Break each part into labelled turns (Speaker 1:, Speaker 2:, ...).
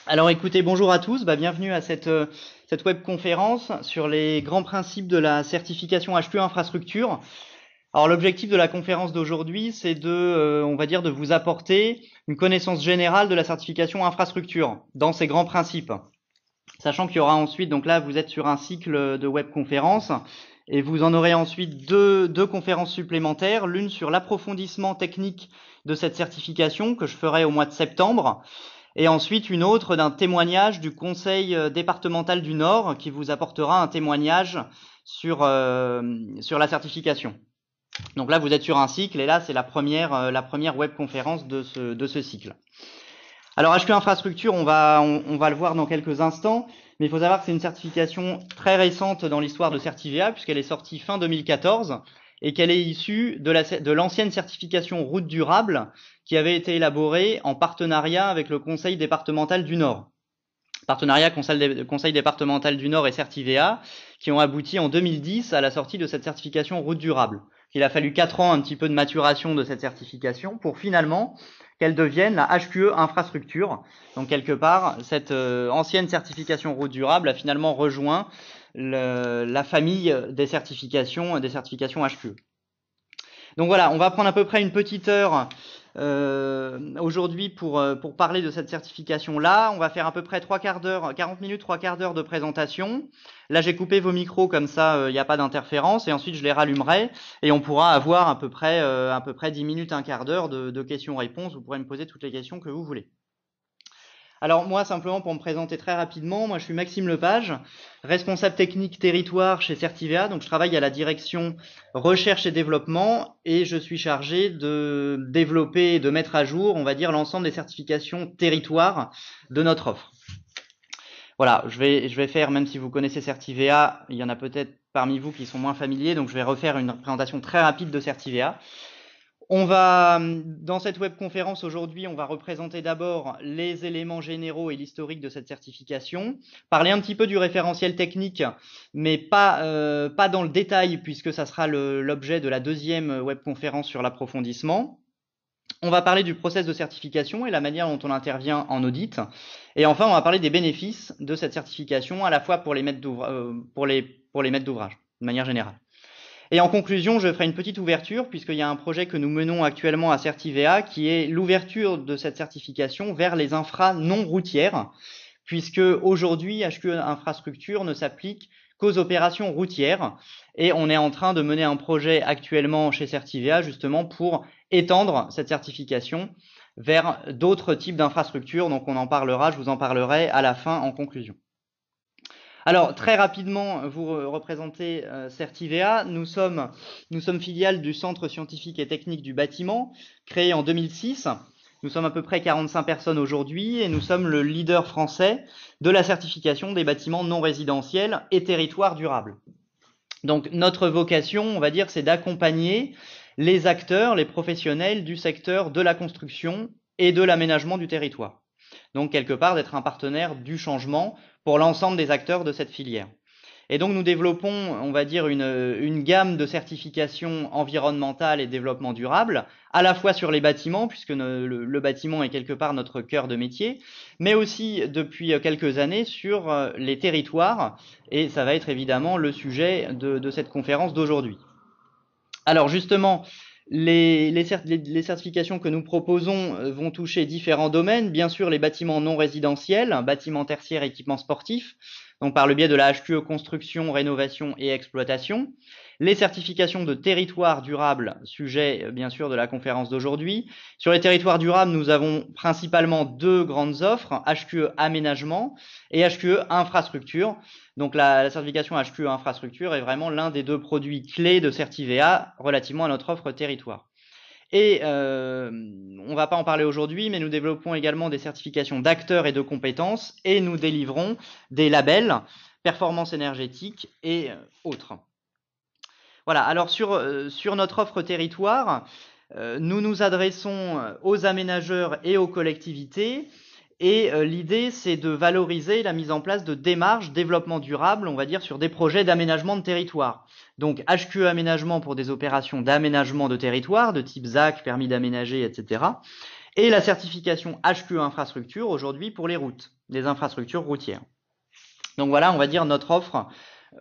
Speaker 1: Alors écoutez, bonjour à tous, bienvenue à cette webconférence sur les grands principes de la certification HQE infrastructure. Alors l'objectif de la conférence d'aujourd'hui, c'est on va dire, de vous apporter une connaissance générale de la certification infrastructure dans ses grands principes. Sachant qu'il y aura ensuite, donc là vous êtes sur un cycle de webconférence, et vous en aurez ensuite deux conférences supplémentaires, l'une sur l'approfondissement technique de cette certification que je ferai au mois de septembre, et ensuite une autre d'un témoignage du Conseil départemental du Nord qui vous apportera un témoignage sur la certification. Donc là, vous êtes sur un cycle et là, c'est la première webconférence de ce cycle. Alors HQE Infrastructure, on va le voir dans quelques instants, mais il faut savoir que c'est une certification très récente dans l'histoire de Certivea puisqu'elle est sortie fin 2014 et qu'elle est issue de l'ancienne certification route durable qui avait été élaborée en partenariat avec le Conseil départemental du Nord. Partenariat Conseil départemental du Nord et Certivea qui ont abouti en 2010 à la sortie de cette certification route durable. Il a fallu 4 ans un petit peu de maturation de cette certification pour finalement qu'elle devienne la HQE infrastructure. Donc quelque part, cette ancienne certification route durable a finalement rejoint la famille des certifications HQE. Donc voilà, on va prendre à peu près une petite heure aujourd'hui pour parler de cette certification-là. On va faire à peu près 40 minutes, 3/4 d'heure de présentation. Là, j'ai coupé vos micros, comme ça, il n'y a pas d'interférence, et ensuite je les rallumerai, et on pourra avoir à peu près 10 minutes, un quart d'heure de questions-réponses. Vous pourrez me poser toutes les questions que vous voulez. Alors moi, simplement pour me présenter très rapidement, moi je suis Maxime Lepage, responsable technique territoire chez Certivea, donc je travaille à la direction recherche et développement et je suis chargé de développer et de mettre à jour, on va dire, l'ensemble des certifications territoire de notre offre. Voilà, je vais faire, même si vous connaissez Certivea, il y en a peut-être parmi vous qui sont moins familiers, donc je vais refaire une présentation très rapide de Certivea. Dans cette webconférence aujourd'hui, on va représenter d'abord les éléments généraux et l'historique de cette certification, parler un petit peu du référentiel technique, mais pas dans le détail puisque ça sera l'objet de la deuxième webconférence sur l'approfondissement. On va parler du process de certification et la manière dont on intervient en audit. Et enfin, on va parler des bénéfices de cette certification, à la fois pour les maîtres d'ouvrage, de manière générale. Et en conclusion, je ferai une petite ouverture puisqu'il y a un projet que nous menons actuellement à Certivea qui est l'ouverture de cette certification vers les infras non routières puisque aujourd'hui HQE infrastructure ne s'applique qu'aux opérations routières et on est en train de mener un projet actuellement chez Certivea justement pour étendre cette certification vers d'autres types d'infrastructures. Donc on en parlera, je vous en parlerai à la fin en conclusion. Alors, très rapidement, vous représentez Certivea. Nous sommes filiales du Centre scientifique et technique du bâtiment, créé en 2006. Nous sommes à peu près 45 personnes aujourd'hui et nous sommes le leader français de la certification des bâtiments non résidentiels et territoires durables. Donc, notre vocation, on va dire, c'est d'accompagner les acteurs, les professionnels du secteur de la construction et de l'aménagement du territoire. Donc, quelque part, d'être un partenaire du changement pour l'ensemble des acteurs de cette filière. Et donc, nous développons, on va dire, une gamme de certifications environnementales et développement durable, à la fois sur les bâtiments, puisque le bâtiment est quelque part notre cœur de métier, mais aussi depuis quelques années sur les territoires, et ça va être évidemment le sujet de cette conférence d'aujourd'hui. Alors justement, les certifications que nous proposons vont toucher différents domaines. Bien sûr, les bâtiments non résidentiels, bâtiments tertiaires, équipements sportifs, donc par le biais de la HQE construction, rénovation et exploitation. Les certifications de territoire durable, sujet bien sûr de la conférence d'aujourd'hui. Sur les territoires durables, nous avons principalement deux grandes offres, HQE aménagement et HQE infrastructure. Donc la certification HQE infrastructure est vraiment l'un des deux produits clés de Certivea relativement à notre offre territoire. Et on ne va pas en parler aujourd'hui, mais nous développons également des certifications d'acteurs et de compétences et nous délivrons des labels performance énergétique et autres. Voilà, alors sur notre offre territoire, nous nous adressons aux aménageurs et aux collectivités. Et l'idée, c'est de valoriser la mise en place de démarches développement durable, on va dire, sur des projets d'aménagement de territoire. Donc HQE aménagement pour des opérations d'aménagement de territoire, de type ZAC, permis d'aménager, etc. et la certification HQE infrastructure aujourd'hui pour les routes, les infrastructures routières. Donc voilà, on va dire notre offre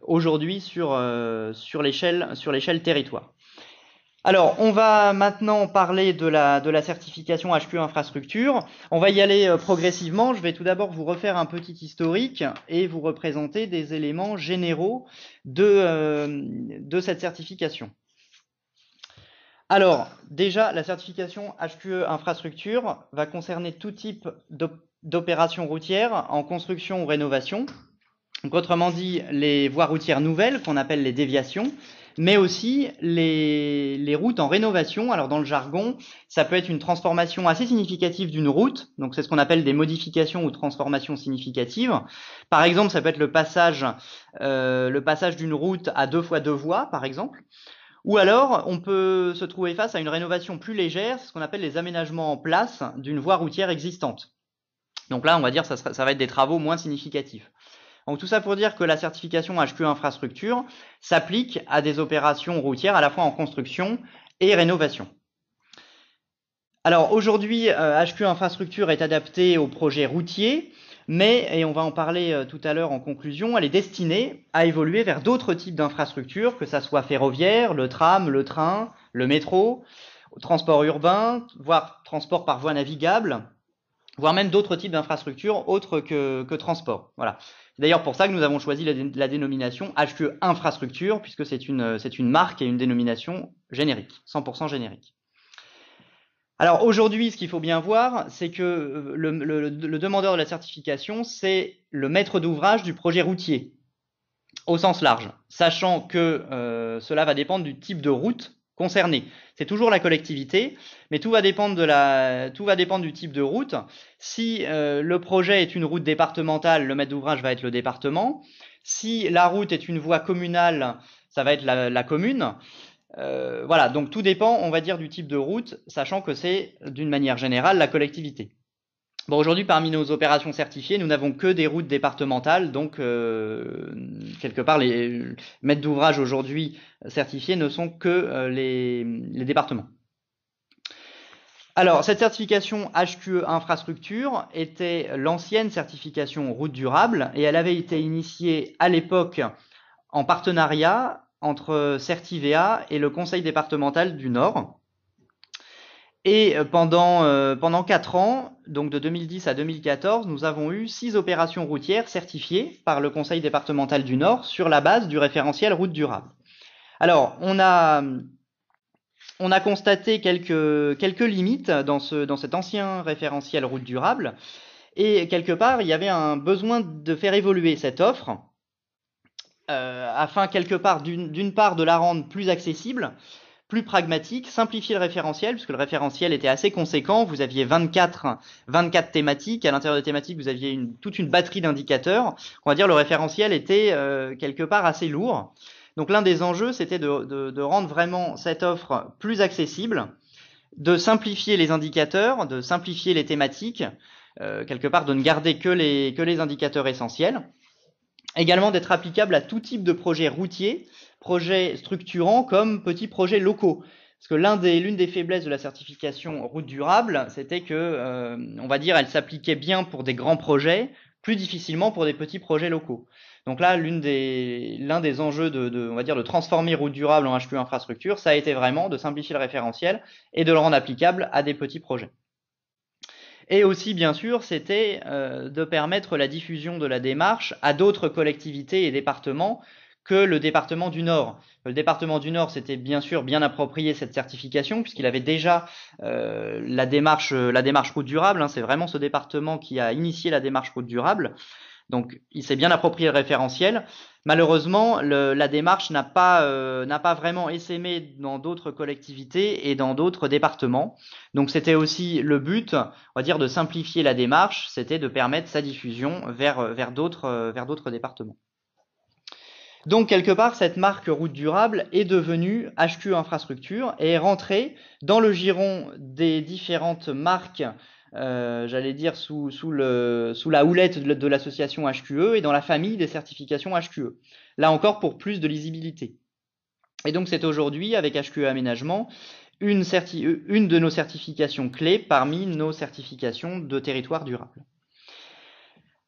Speaker 1: aujourd'hui sur l'échelle territoire. Alors, on va maintenant parler de la certification HQE infrastructure. On va y aller progressivement. Je vais tout d'abord vous refaire un petit historique et vous représenter des éléments généraux de cette certification. Alors, déjà, la certification HQE infrastructure va concerner tout type d'opérations routières en construction ou rénovation. Donc, autrement dit, les voies routières nouvelles, qu'on appelle les déviations, mais aussi les routes en rénovation. Alors, dans le jargon, ça peut être une transformation assez significative d'une route. Donc, c'est ce qu'on appelle des modifications ou transformations significatives. Par exemple, ça peut être le passage d'une route à 2x2 voies, par exemple. Ou alors, on peut se trouver face à une rénovation plus légère, c'est ce qu'on appelle les aménagements en place d'une voie routière existante. Donc là, on va dire que ça va être des travaux moins significatifs. Donc tout ça pour dire que la certification HQE infrastructure s'applique à des opérations routières à la fois en construction et rénovation. Alors aujourd'hui, HQE infrastructure est adaptée aux projets routiers, mais, et on va en parler tout à l'heure en conclusion, elle est destinée à évoluer vers d'autres types d'infrastructures, que ça soit ferroviaire, le tram, le train, le métro, transport urbain, voire transport par voie navigable, voire même d'autres types d'infrastructures autres que transport. Voilà. C'est d'ailleurs pour ça que nous avons choisi la dénomination HQE infrastructure, puisque c'est une marque et une dénomination générique, 100% générique. Alors aujourd'hui, ce qu'il faut bien voir, c'est que le demandeur de la certification, c'est le maître d'ouvrage du projet routier, au sens large, sachant que cela va dépendre du type de route concernée. C'est toujours la collectivité, mais tout va dépendre du type de route. Si le projet est une route départementale, le maître d'ouvrage va être le département. Si la route est une voie communale, ça va être la commune. Voilà, donc tout dépend, on va dire, du type de route, sachant que c'est, d'une manière générale, la collectivité. Bon, aujourd'hui, parmi nos opérations certifiées, nous n'avons que des routes départementales, donc quelque part, les maîtres d'ouvrage aujourd'hui certifiés ne sont que les départements. Alors, cette certification HQE infrastructure était l'ancienne certification route durable et elle avait été initiée à l'époque en partenariat entre Certivea et le Conseil départemental du Nord. Et pendant 4 ans, donc de 2010 à 2014, nous avons eu 6 opérations routières certifiées par le Conseil départemental du Nord sur la base du référentiel route durable. Alors, on a constaté quelques limites dans cet ancien référentiel route durable, et quelque part, il y avait un besoin de faire évoluer cette offre, afin quelque part, d'une part, de la rendre plus accessible, plus pragmatique, simplifier le référentiel, puisque le référentiel était assez conséquent. Vous aviez 24 thématiques. À l'intérieur des thématiques, vous aviez toute une batterie d'indicateurs. On va dire le référentiel était quelque part assez lourd. Donc l'un des enjeux, c'était de rendre vraiment cette offre plus accessible, de simplifier les indicateurs, de simplifier les thématiques, quelque part de ne garder que les indicateurs essentiels. Également d'être applicable à tout type de projet routier, projets structurants comme petits projets locaux. Parce que l'une des faiblesses de la certification route durable, c'était que, on va dire, elle s'appliquait bien pour des grands projets, plus difficilement pour des petits projets locaux. Donc là, l'un des enjeux on va dire, de transformer route durable en HQE infrastructure, ça a été vraiment de simplifier le référentiel et de le rendre applicable à des petits projets. Et aussi, bien sûr, c'était de permettre la diffusion de la démarche à d'autres collectivités et départements que le département du Nord. Le département du Nord s'était bien sûr bien approprié cette certification puisqu'il avait déjà la démarche route durable. C'est vraiment ce département qui a initié la démarche route durable. Donc, il s'est bien approprié le référentiel. Malheureusement, la démarche n'a pas vraiment essaimé dans d'autres collectivités et dans d'autres départements. Donc, c'était aussi le but, on va dire, de simplifier la démarche, c'était de permettre sa diffusion vers d'autres départements. Donc, quelque part, cette marque route durable est devenue HQE infrastructure et est rentrée dans le giron des différentes marques, j'allais dire sous la houlette de l'association HQE et dans la famille des certifications HQE. Là encore, pour plus de lisibilité. Et donc, c'est aujourd'hui, avec HQE Aménagement, une de nos certifications clés parmi nos certifications de territoire durable.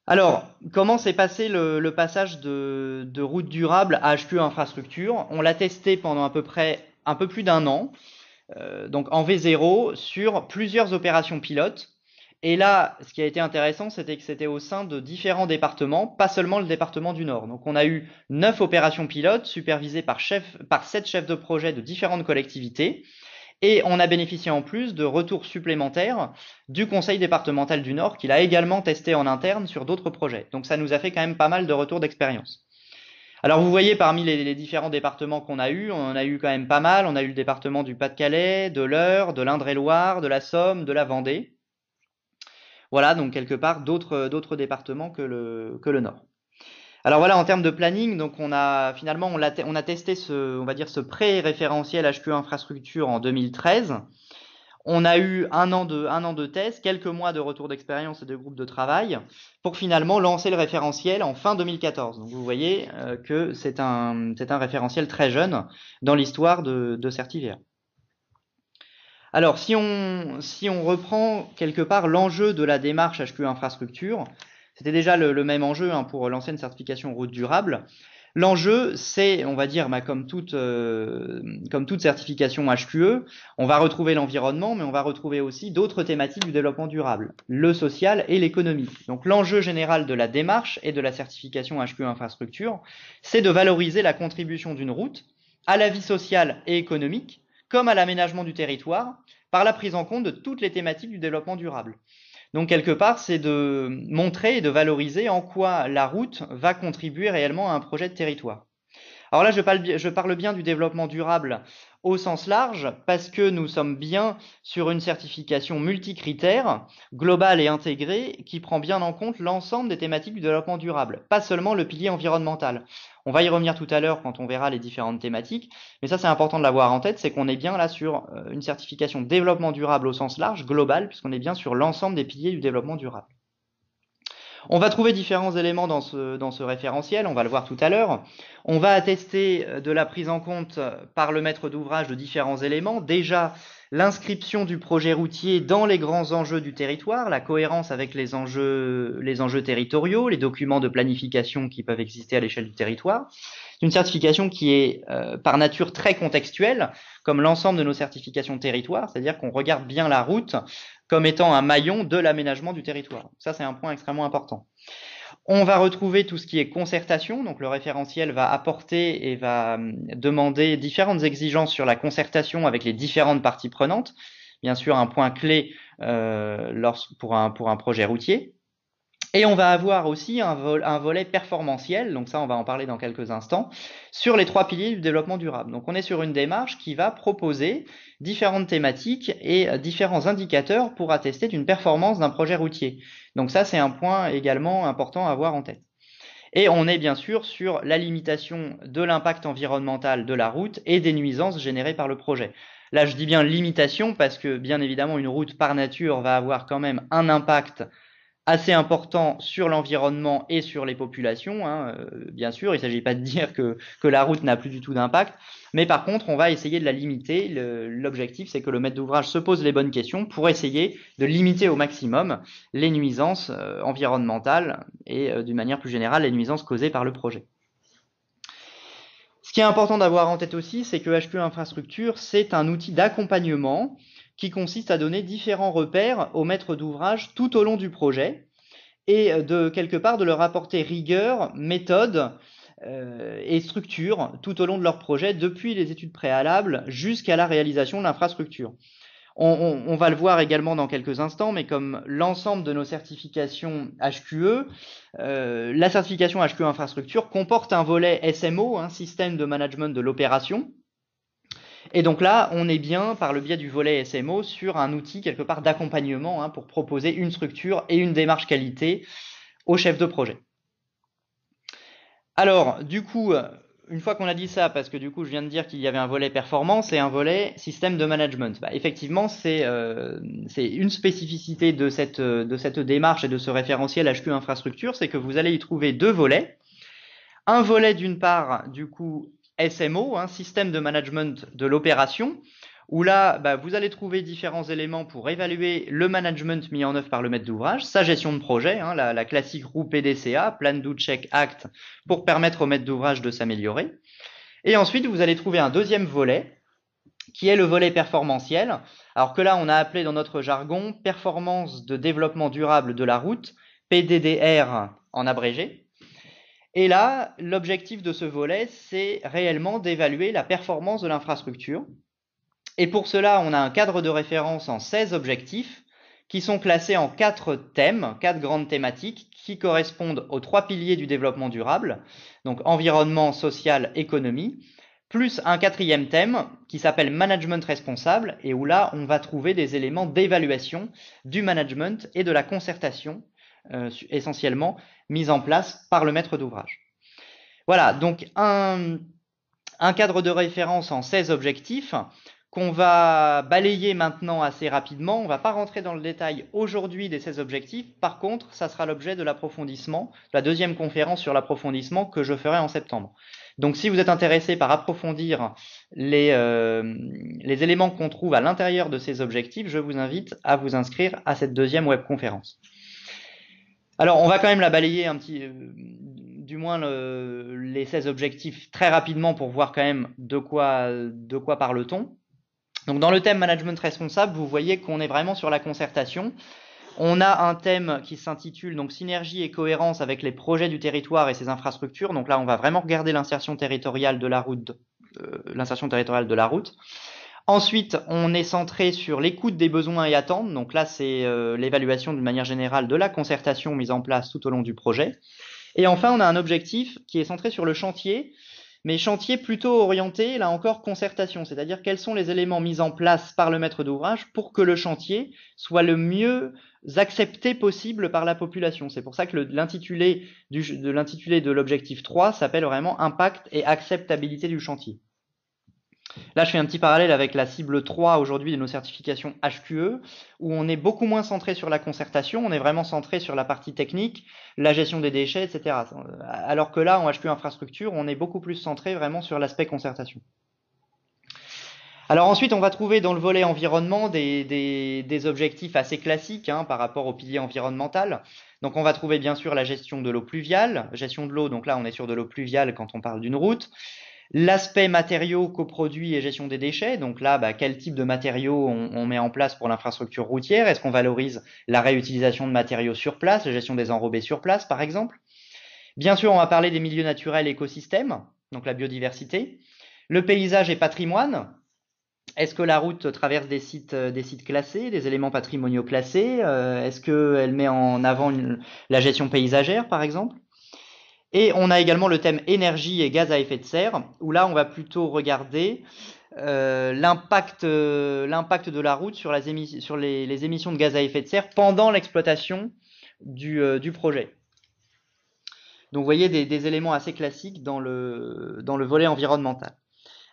Speaker 1: Alors, comment s'est passé le passage de route durable à HQE infrastructure? On l'a testé pendant à peu près un peu plus d'un an, donc en V0 sur plusieurs opérations pilotes. Et là, ce qui a été intéressant, c'était que c'était au sein de différents départements, pas seulement le département du Nord. Donc on a eu 9 opérations pilotes supervisées par 7 chefs de projet de différentes collectivités. Et on a bénéficié en plus de retours supplémentaires du conseil départemental du Nord, qu'il a également testé en interne sur d'autres projets. Donc ça nous a fait quand même pas mal de retours d'expérience. Alors vous voyez parmi les différents départements qu'on a eu, on a eu quand même pas mal. On a eu le département du Pas-de-Calais, de l'Eure, de l'Indre-et-Loire, de la Somme, de la Vendée. Voilà, donc quelque part d'autres départements que le Nord. Alors voilà, en termes de planning, donc on a testé on va dire ce pré-référentiel HQE infrastructure en 2013. On a eu un an de tests, quelques mois de retour d'expérience et de groupes de travail pour finalement lancer le référentiel en fin 2014. Donc vous voyez que c'est un référentiel très jeune dans l'histoire de Certivia. Alors si on reprend quelque part l'enjeu de la démarche HQE infrastructure, c'était déjà le même enjeu pour lancer une certification route durable. L'enjeu, c'est, on va dire, comme toute certification HQE, on va retrouver l'environnement, mais on va retrouver aussi d'autres thématiques du développement durable, le social et l'économique. Donc l'enjeu général de la démarche et de la certification HQE infrastructure, c'est de valoriser la contribution d'une route à la vie sociale et économique, comme à l'aménagement du territoire, par la prise en compte de toutes les thématiques du développement durable. Donc quelque part, c'est de montrer et de valoriser en quoi la route va contribuer réellement à un projet de territoire. Alors là, je parle bien du développement durable au sens large parce que nous sommes bien sur une certification multicritère, globale et intégrée, qui prend bien en compte l'ensemble des thématiques du développement durable, pas seulement le pilier environnemental. On va y revenir tout à l'heure quand on verra les différentes thématiques, mais ça c'est important de l'avoir en tête, c'est qu'on est bien là sur une certification développement durable au sens large, global, puisqu'on est bien sur l'ensemble des piliers du développement durable. On va trouver différents éléments dans ce référentiel, on va le voir tout à l'heure. On va attester de la prise en compte par le maître d'ouvrage de différents éléments. Déjà, l'inscription du projet routier dans les grands enjeux du territoire, la cohérence avec les enjeux territoriaux, les documents de planification qui peuvent exister à l'échelle du territoire. Une certification qui est par nature très contextuelle, comme l'ensemble de nos certifications territoire, c'est-à-dire qu'on regarde bien la route comme étant un maillon de l'aménagement du territoire. Ça, c'est un point extrêmement important. On va retrouver tout ce qui est concertation, donc le référentiel va apporter et va demander différentes exigences sur la concertation avec les différentes parties prenantes. Bien sûr, un point clé pour un projet routier. Et on va avoir aussi un volet performantiel, donc ça on va en parler dans quelques instants, sur les 3 piliers du développement durable. Donc on est sur une démarche qui va proposer différentes thématiques et différents indicateurs pour attester d'une performance d'un projet routier. Donc ça c'est un point également important à avoir en tête. Et on est bien sûr sur la limitation de l'impact environnemental de la route et des nuisances générées par le projet. Là je dis bien limitation parce que bien évidemment une route par nature va avoir quand même un impact assez important sur l'environnement et sur les populations, bien sûr, il ne s'agit pas de dire que la route n'a plus du tout d'impact, mais par contre, on va essayer de la limiter. L'objectif, c'est que le maître d'ouvrage se pose les bonnes questions pour essayer de limiter au maximum les nuisances environnementales et d'une manière plus générale, les nuisances causées par le projet. Ce qui est important d'avoir en tête aussi, c'est que HQE Infrastructure, c'est un outil d'accompagnement qui consiste à donner différents repères aux maîtres d'ouvrage tout au long du projet et quelque part de leur apporter rigueur, méthode et structure tout au long de leur projet, depuis les études préalables jusqu'à la réalisation de l'infrastructure. On va le voir également dans quelques instants, mais comme l'ensemble de nos certifications HQE, la certification HQE infrastructure comporte un volet SMO, système de management de l'opération. Et donc là, on est bien, par le biais du volet SMO, sur un outil quelque part d'accompagnement pour proposer une structure et une démarche qualité au chef de projet. Alors, du coup, une fois qu'on a dit ça, parce que du coup, je viens de dire qu'il y avait un volet performance et un volet système de management. Effectivement, c'est une spécificité de cette démarche et de ce référentiel HQ infrastructure, c'est que vous allez y trouver 2 volets. Un volet d'une part, du coup, SMO, système de management de l'opération, où là, bah, vous allez trouver différents éléments pour évaluer le management mis en œuvre par le maître d'ouvrage, sa gestion de projet, hein, la classique roue PDCA, Plan, Do, Check, Act, pour permettre au maître d'ouvrage de s'améliorer. Et ensuite, vous allez trouver un deuxième volet, qui est le volet performantiel, alors que là, on a appelé dans notre jargon performance de développement durable de la route, PDDR en abrégé. Et là, l'objectif de ce volet, c'est réellement d'évaluer la performance de l'infrastructure. Et pour cela, on a un cadre de référence en 16 objectifs qui sont classés en 4 thèmes, 4 grandes thématiques qui correspondent aux 3 piliers du développement durable, donc environnement, social, économie, plus un 4e thème qui s'appelle management responsable et où là, on va trouver des éléments d'évaluation du management et de la concertation, essentiellement mis en place par le maître d'ouvrage. Voilà, donc un cadre de référence en 16 objectifs qu'on va balayer maintenant assez rapidement. On ne va pas rentrer dans le détail aujourd'hui des 16 objectifs. Par contre, ça sera l'objet de l'approfondissement, la deuxième conférence sur l'approfondissement que je ferai en septembre. Donc si vous êtes intéressé par approfondir les éléments qu'on trouve à l'intérieur de ces objectifs, je vous invite à vous inscrire à cette deuxième webconférence. Alors, on va quand même la balayer un petit, du moins les 16 objectifs très rapidement pour voir quand même de quoi parle-t-on. Donc, dans le thème management responsable, vous voyez qu'on est vraiment sur la concertation. On a un thème qui s'intitule donc synergie et cohérence avec les projets du territoire et ses infrastructures. Donc là, on va vraiment regarder l'insertion territoriale de la route, Ensuite, on est centré sur l'écoute des besoins et attentes. Donc là, c'est l'évaluation d'une manière générale de la concertation mise en place tout au long du projet. Et enfin, on a un objectif qui est centré sur le chantier, mais chantier plutôt orienté, là encore, concertation. C'est-à-dire quels sont les éléments mis en place par le maître d'ouvrage pour que le chantier soit le mieux accepté possible par la population. C'est pour ça que l'intitulé de l'objectif 3 s'appelle vraiment impact et acceptabilité du chantier. Là, je fais un petit parallèle avec la cible 3 aujourd'hui de nos certifications HQE, où on est beaucoup moins centré sur la concertation, on est vraiment centré sur la partie technique, la gestion des déchets, etc. Alors que là, en HQE infrastructure, on est beaucoup plus centré vraiment sur l'aspect concertation. Alors ensuite, on va trouver dans le volet environnement des objectifs assez classiques par rapport au pilier environnemental. Donc on va trouver bien sûr la gestion de l'eau pluviale, gestion de l'eau, donc là on est sur de l'eau pluviale quand on parle d'une route. L'aspect matériaux, coproduits et gestion des déchets, donc là, quel type de matériaux on met en place pour l'infrastructure routière? Est-ce qu'on valorise la réutilisation de matériaux sur place, la gestion des enrobés sur place, par exemple? Bien sûr, on va parler des milieux naturels et écosystèmes, donc la biodiversité. Le paysage et patrimoine. Est-ce que la route traverse des sites classés, des éléments patrimoniaux classés? Est-ce qu'elle met en avant la gestion paysagère, par exemple? Et on a également le thème énergie et gaz à effet de serre, où là on va plutôt regarder l'impact de la route sur les émissions de gaz à effet de serre pendant l'exploitation du projet. Donc vous voyez des éléments assez classiques dans le volet environnemental.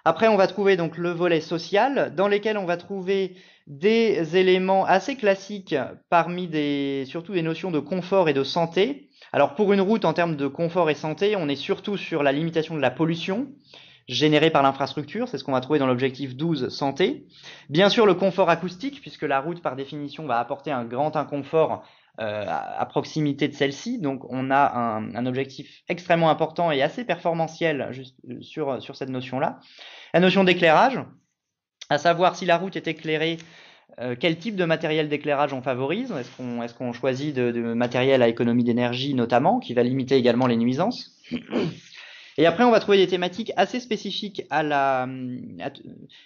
Speaker 1: Après, on va trouver donc le volet social, dans lequel on va trouver des éléments assez classiques parmi surtout des notions de confort et de santé. Alors pour une route, en termes de confort et santé, on est surtout sur la limitation de la pollution générée par l'infrastructure, c'est ce qu'on va trouver dans l'objectif 12, santé. Bien sûr, le confort acoustique, puisque la route, par définition, va apporter un grand inconfort à proximité de celle-ci. Donc on a un objectif extrêmement important et assez performantiel juste sur cette notion-là. La notion d'éclairage, à savoir si la route est éclairée, quel type de matériel d'éclairage on favorise? Est-ce qu'on choisit de matériel à économie d'énergie notamment, qui va limiter également les nuisances? Et après, on va trouver des thématiques assez spécifiques à une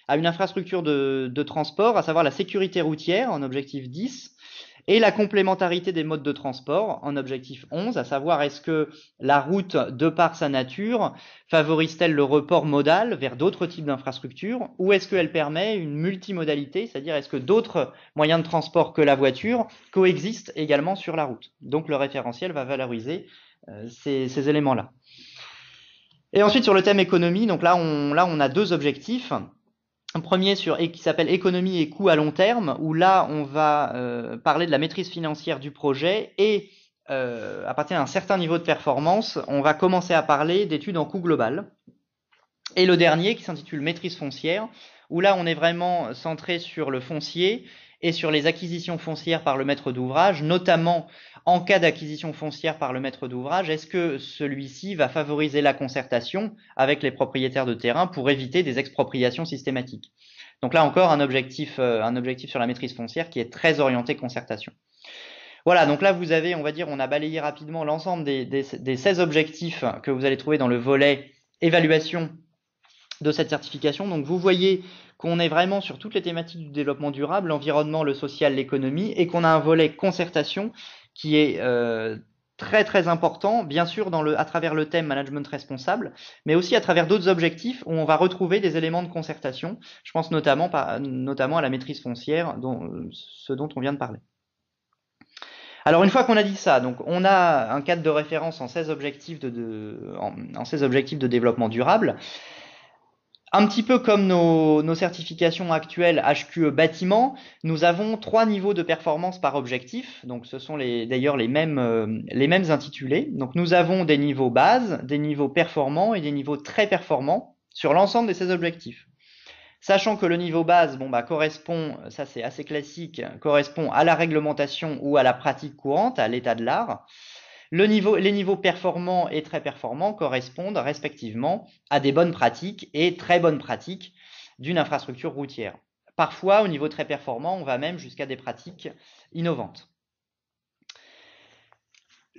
Speaker 1: infrastructure de transport, à savoir la sécurité routière en objectif 10, et la complémentarité des modes de transport en objectif 11, à savoir est-ce que la route, de par sa nature, favorise-t-elle le report modal vers d'autres types d'infrastructures, ou est-ce qu'elle permet une multimodalité, c'est-à-dire est-ce que d'autres moyens de transport que la voiture coexistent également sur la route? Donc le référentiel va valoriser ces éléments-là. Et ensuite sur le thème économie, donc là on a deux objectifs. Un premier qui s'appelle économie et coûts à long terme, où là on va parler de la maîtrise financière du projet et à partir d'un certain niveau de performance, on va commencer à parler d'études en coût global. Et le dernier qui s'intitule maîtrise foncière, où là on est vraiment centré sur le foncier et sur les acquisitions foncières par le maître d'ouvrage, notamment en cas d'acquisition foncière par le maître d'ouvrage, est-ce que celui-ci va favoriser la concertation avec les propriétaires de terrain pour éviter des expropriations systématiques? Donc là encore, un objectif sur la maîtrise foncière qui est très orienté concertation. Voilà, donc là vous avez, on va dire, on a balayé rapidement l'ensemble des 16 objectifs que vous allez trouver dans le volet évaluation de cette certification. Donc vous voyez qu'on est vraiment sur toutes les thématiques du développement durable, l'environnement, le social, l'économie, et qu'on a un volet concertation qui est très très important, bien sûr à travers le thème management responsable, mais aussi à travers d'autres objectifs où on va retrouver des éléments de concertation. Je pense notamment à la maîtrise foncière, ce dont on vient de parler. Alors une fois qu'on a dit ça, donc on a un cadre de référence en 16 objectifs en 16 objectifs de développement durable. Un petit peu comme nos certifications actuelles HQE bâtiment, nous avons 3 niveaux de performance par objectif. Donc ce sont d'ailleurs les mêmes intitulés. Donc nous avons des niveaux bases, des niveaux performants et des niveaux très performants sur l'ensemble de ces objectifs. Sachant que le niveau base, correspond, ça c'est assez classique, correspond à la réglementation ou à la pratique courante, à l'état de l'art. Les niveaux performants et très performants correspondent respectivement à des bonnes pratiques et très bonnes pratiques d'une infrastructure routière. Parfois, au niveau très performant, on va même jusqu'à des pratiques innovantes.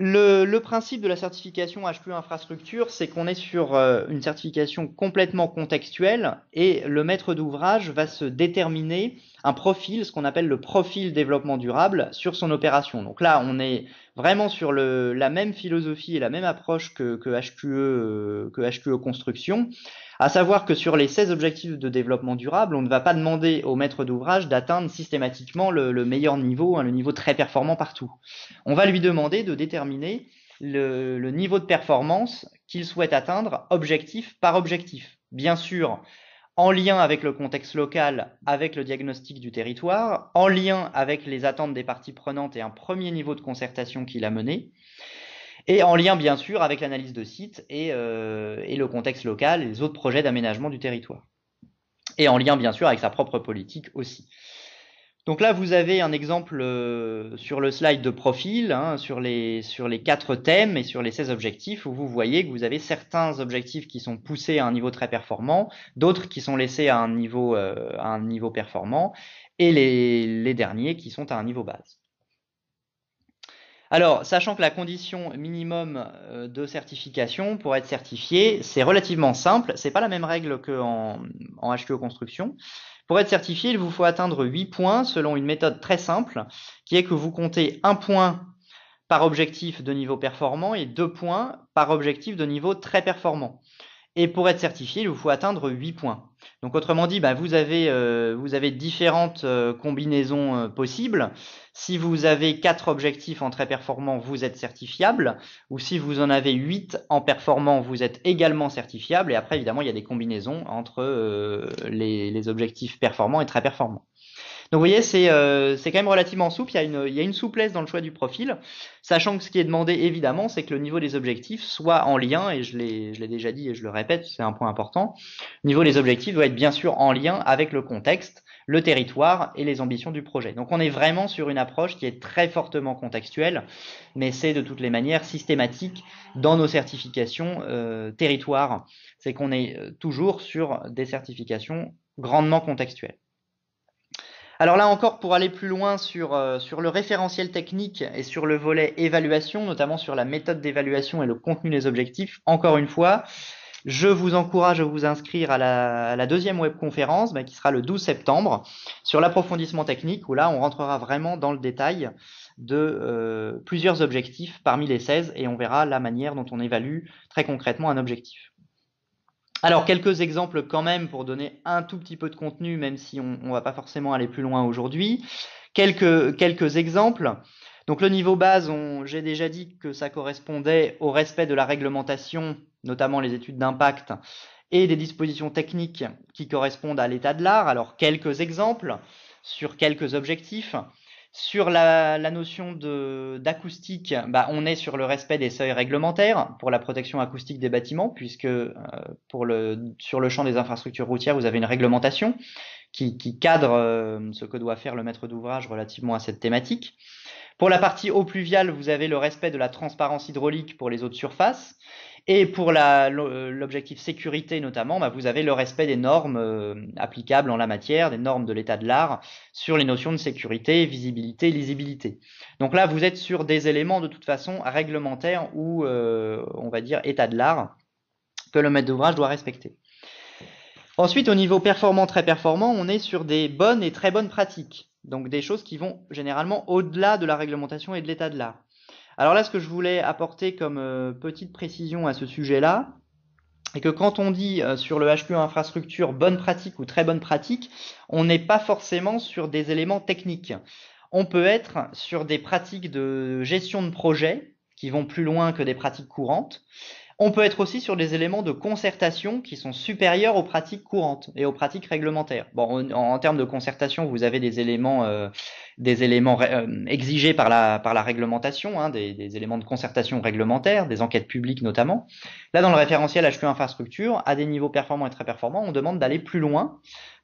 Speaker 1: Le principe de la certification HQE infrastructure, c'est qu'on est sur une certification complètement contextuelle et le maître d'ouvrage va se déterminer un profil, ce qu'on appelle le profil développement durable sur son opération. Donc là, on est vraiment sur la même philosophie et la même approche que HQE construction, à savoir que sur les 16 objectifs de développement durable, on ne va pas demander au maître d'ouvrage d'atteindre systématiquement le meilleur niveau, le niveau très performant partout. On va lui demander de déterminer le niveau de performance qu'il souhaite atteindre objectif par objectif. Bien sûr, en lien avec le contexte local, avec le diagnostic du territoire, en lien avec les attentes des parties prenantes et un premier niveau de concertation qu'il a mené, et en lien bien sûr avec l'analyse de site et le contexte local et les autres projets d'aménagement du territoire. Et en lien bien sûr avec sa propre politique aussi. Donc là, vous avez un exemple sur le slide de profil, sur les 4 thèmes et sur les 16 objectifs, où vous voyez que vous avez certains objectifs qui sont poussés à un niveau très performant, d'autres qui sont laissés à un niveau performant, et les derniers qui sont à un niveau base. Alors, sachant que la condition minimum de certification pour être certifié, c'est relativement simple, c'est pas la même règle qu'en HQE construction. Pour être certifié, il vous faut atteindre 8 points selon une méthode très simple, qui est que vous comptez 1 point par objectif de niveau performant et 2 points par objectif de niveau très performant. Et pour être certifié, il vous faut atteindre 8 points. Donc autrement dit, vous avez différentes combinaisons possibles. Si vous avez 4 objectifs en très performant, vous êtes certifiable. Ou si vous en avez 8 en performant, vous êtes également certifiable. Et après, évidemment, il y a des combinaisons entre les objectifs performants et très performants. Donc vous voyez, c'est quand même relativement souple, il y a une souplesse dans le choix du profil, sachant que ce qui est demandé évidemment, c'est que le niveau des objectifs soit en lien, et je l'ai déjà dit et je le répète, c'est un point important, le niveau des objectifs doit être bien sûr en lien avec le contexte, le territoire et les ambitions du projet. Donc on est vraiment sur une approche qui est très fortement contextuelle, mais c'est de toutes les manières systématique dans nos certifications territoire. C'est qu'on est toujours sur des certifications grandement contextuelles. Alors là encore, pour aller plus loin sur le référentiel technique et sur le volet évaluation, notamment sur la méthode d'évaluation et le contenu des objectifs, encore une fois, je vous encourage à vous inscrire à la deuxième webconférence qui sera le 12 septembre sur l'approfondissement technique, où là on rentrera vraiment dans le détail de plusieurs objectifs parmi les 16 et on verra la manière dont on évalue très concrètement un objectif. Alors, quelques exemples quand même pour donner un tout petit peu de contenu, même si on ne va pas forcément aller plus loin aujourd'hui. Quelques exemples. Donc, le niveau base, j'ai déjà dit que ça correspondait au respect de la réglementation, notamment les études d'impact, et des dispositions techniques qui correspondent à l'état de l'art. Alors, quelques exemples sur quelques objectifs. Sur la notion d'acoustique, bah, on est sur le respect des seuils réglementaires pour la protection acoustique des bâtiments, puisque sur le champ des infrastructures routières, vous avez une réglementation qui cadre ce que doit faire le maître d'ouvrage relativement à cette thématique. Pour la partie eau pluviale, vous avez le respect de la transparence hydraulique pour les eaux de surface. Et pour l'objectif sécurité notamment, bah, vous avez le respect des normes applicables en la matière, des normes de l'état de l'art sur les notions de sécurité, visibilité, lisibilité. Donc là, vous êtes sur des éléments de toute façon réglementaires ou on va dire état de l'art que le maître d'ouvrage doit respecter. Ensuite, au niveau performant, très performant, on est sur des bonnes et très bonnes pratiques. Donc des choses qui vont généralement au-delà de la réglementation et de l'état de l'art. Alors là, ce que je voulais apporter comme petite précision à ce sujet-là, est que quand on dit sur le HQE infrastructure bonne pratique ou très bonne pratique, on n'est pas forcément sur des éléments techniques. On peut être sur des pratiques de gestion de projet qui vont plus loin que des pratiques courantes. On peut être aussi sur des éléments de concertation qui sont supérieurs aux pratiques courantes et aux pratiques réglementaires. Bon, en termes de concertation, vous avez des éléments exigés par la réglementation, hein, des éléments de concertation réglementaire, des enquêtes publiques notamment. Là, dans le référentiel HQ infrastructure, à des niveaux performants et très performants, on demande d'aller plus loin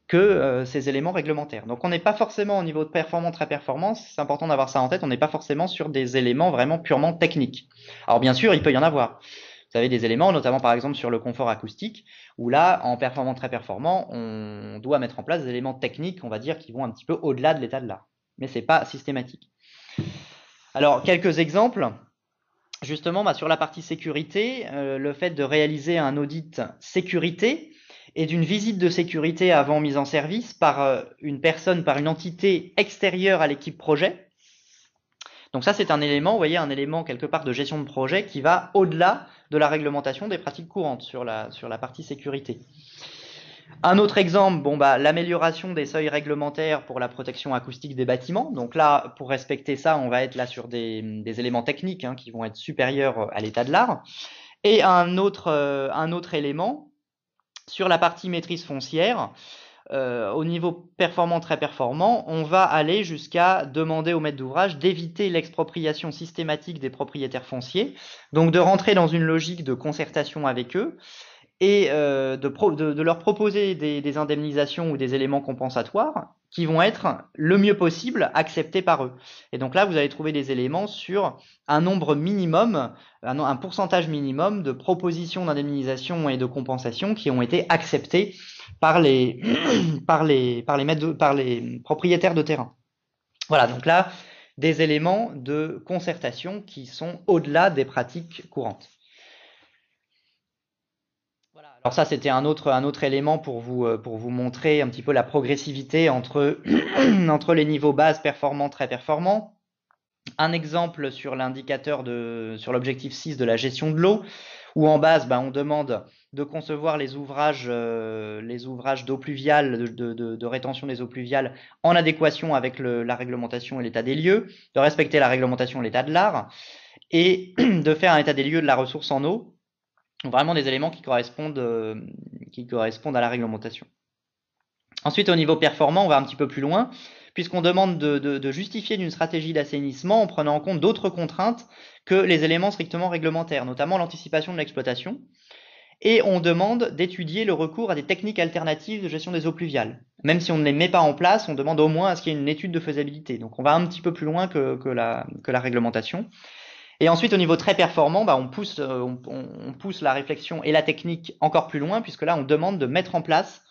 Speaker 1: que ces éléments réglementaires. Donc on n'est pas forcément au niveau de performant, très performant, c'est important d'avoir ça en tête, on n'est pas forcément sur des éléments vraiment purement techniques. Alors bien sûr, il peut y en avoir. Vous avez des éléments, notamment par exemple sur le confort acoustique, où là, en performant très performant, on doit mettre en place des éléments techniques, on va dire, qui vont un petit peu au-delà de l'état de l'art. Mais c'est pas systématique. Alors, quelques exemples. Justement, bah, sur la partie sécurité, le fait de réaliser un audit sécurité et d'une visite de sécurité avant mise en service par une personne, par une entité extérieure à l'équipe projet. Donc ça, c'est un élément, vous voyez, un élément quelque part de gestion de projet qui va au-delà de la réglementation des pratiques courantes sur la partie sécurité. Un autre exemple, bon, bah, l'amélioration des seuils réglementaires pour la protection acoustique des bâtiments. Donc là, pour respecter ça, on va être là sur des éléments techniques hein, qui vont être supérieurs à l'état de l'art. Et un autre élément, sur la partie maîtrise foncière, au niveau performant, très performant, on va aller jusqu'à demander au maître d'ouvrage d'éviter l'expropriation systématique des propriétaires fonciers, donc de rentrer dans une logique de concertation avec eux et de leur proposer des indemnisations ou des éléments compensatoires qui vont être le mieux possible acceptés par eux. Et donc là, vous allez trouver des éléments sur un nombre minimum, un pourcentage minimum de propositions d'indemnisation et de compensation qui ont été acceptées par les, par les propriétaires de terrain. Voilà, donc là, des éléments de concertation qui sont au-delà des pratiques courantes. Voilà. Alors ça, c'était un autre élément pour vous montrer un petit peu la progressivité entre, entre les niveaux bases performants, très performants. Un exemple sur l'indicateur sur l'objectif 6 de la gestion de l'eau, où en base, on demande de concevoir les ouvrages d'eau pluviale, de rétention des eaux pluviales en adéquation avec la réglementation et l'état des lieux, de respecter la réglementation et l'état de l'art, et de faire un état des lieux de la ressource en eau, vraiment des éléments qui correspondent à la réglementation. Ensuite, au niveau performant, on va un petit peu plus loin, puisqu'on demande de justifier d'une stratégie d'assainissement en prenant en compte d'autres contraintes que les éléments strictement réglementaires, notamment l'anticipation de l'exploitation. Et on demande d'étudier le recours à des techniques alternatives de gestion des eaux pluviales. Même si on ne les met pas en place, on demande au moins à ce qu'il y ait une étude de faisabilité. Donc on va un petit peu plus loin que la réglementation. Et ensuite, au niveau très performant, on pousse la réflexion et la technique encore plus loin, puisque là, on demande de mettre en place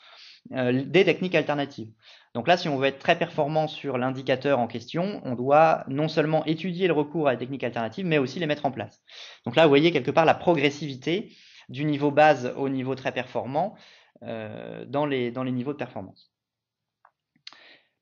Speaker 1: des techniques alternatives. Donc là, si on veut être très performant sur l'indicateur en question, on doit non seulement étudier le recours à des techniques alternatives, mais aussi les mettre en place. Donc là, vous voyez quelque part la progressivité du niveau base au niveau très performant dans les niveaux de performance.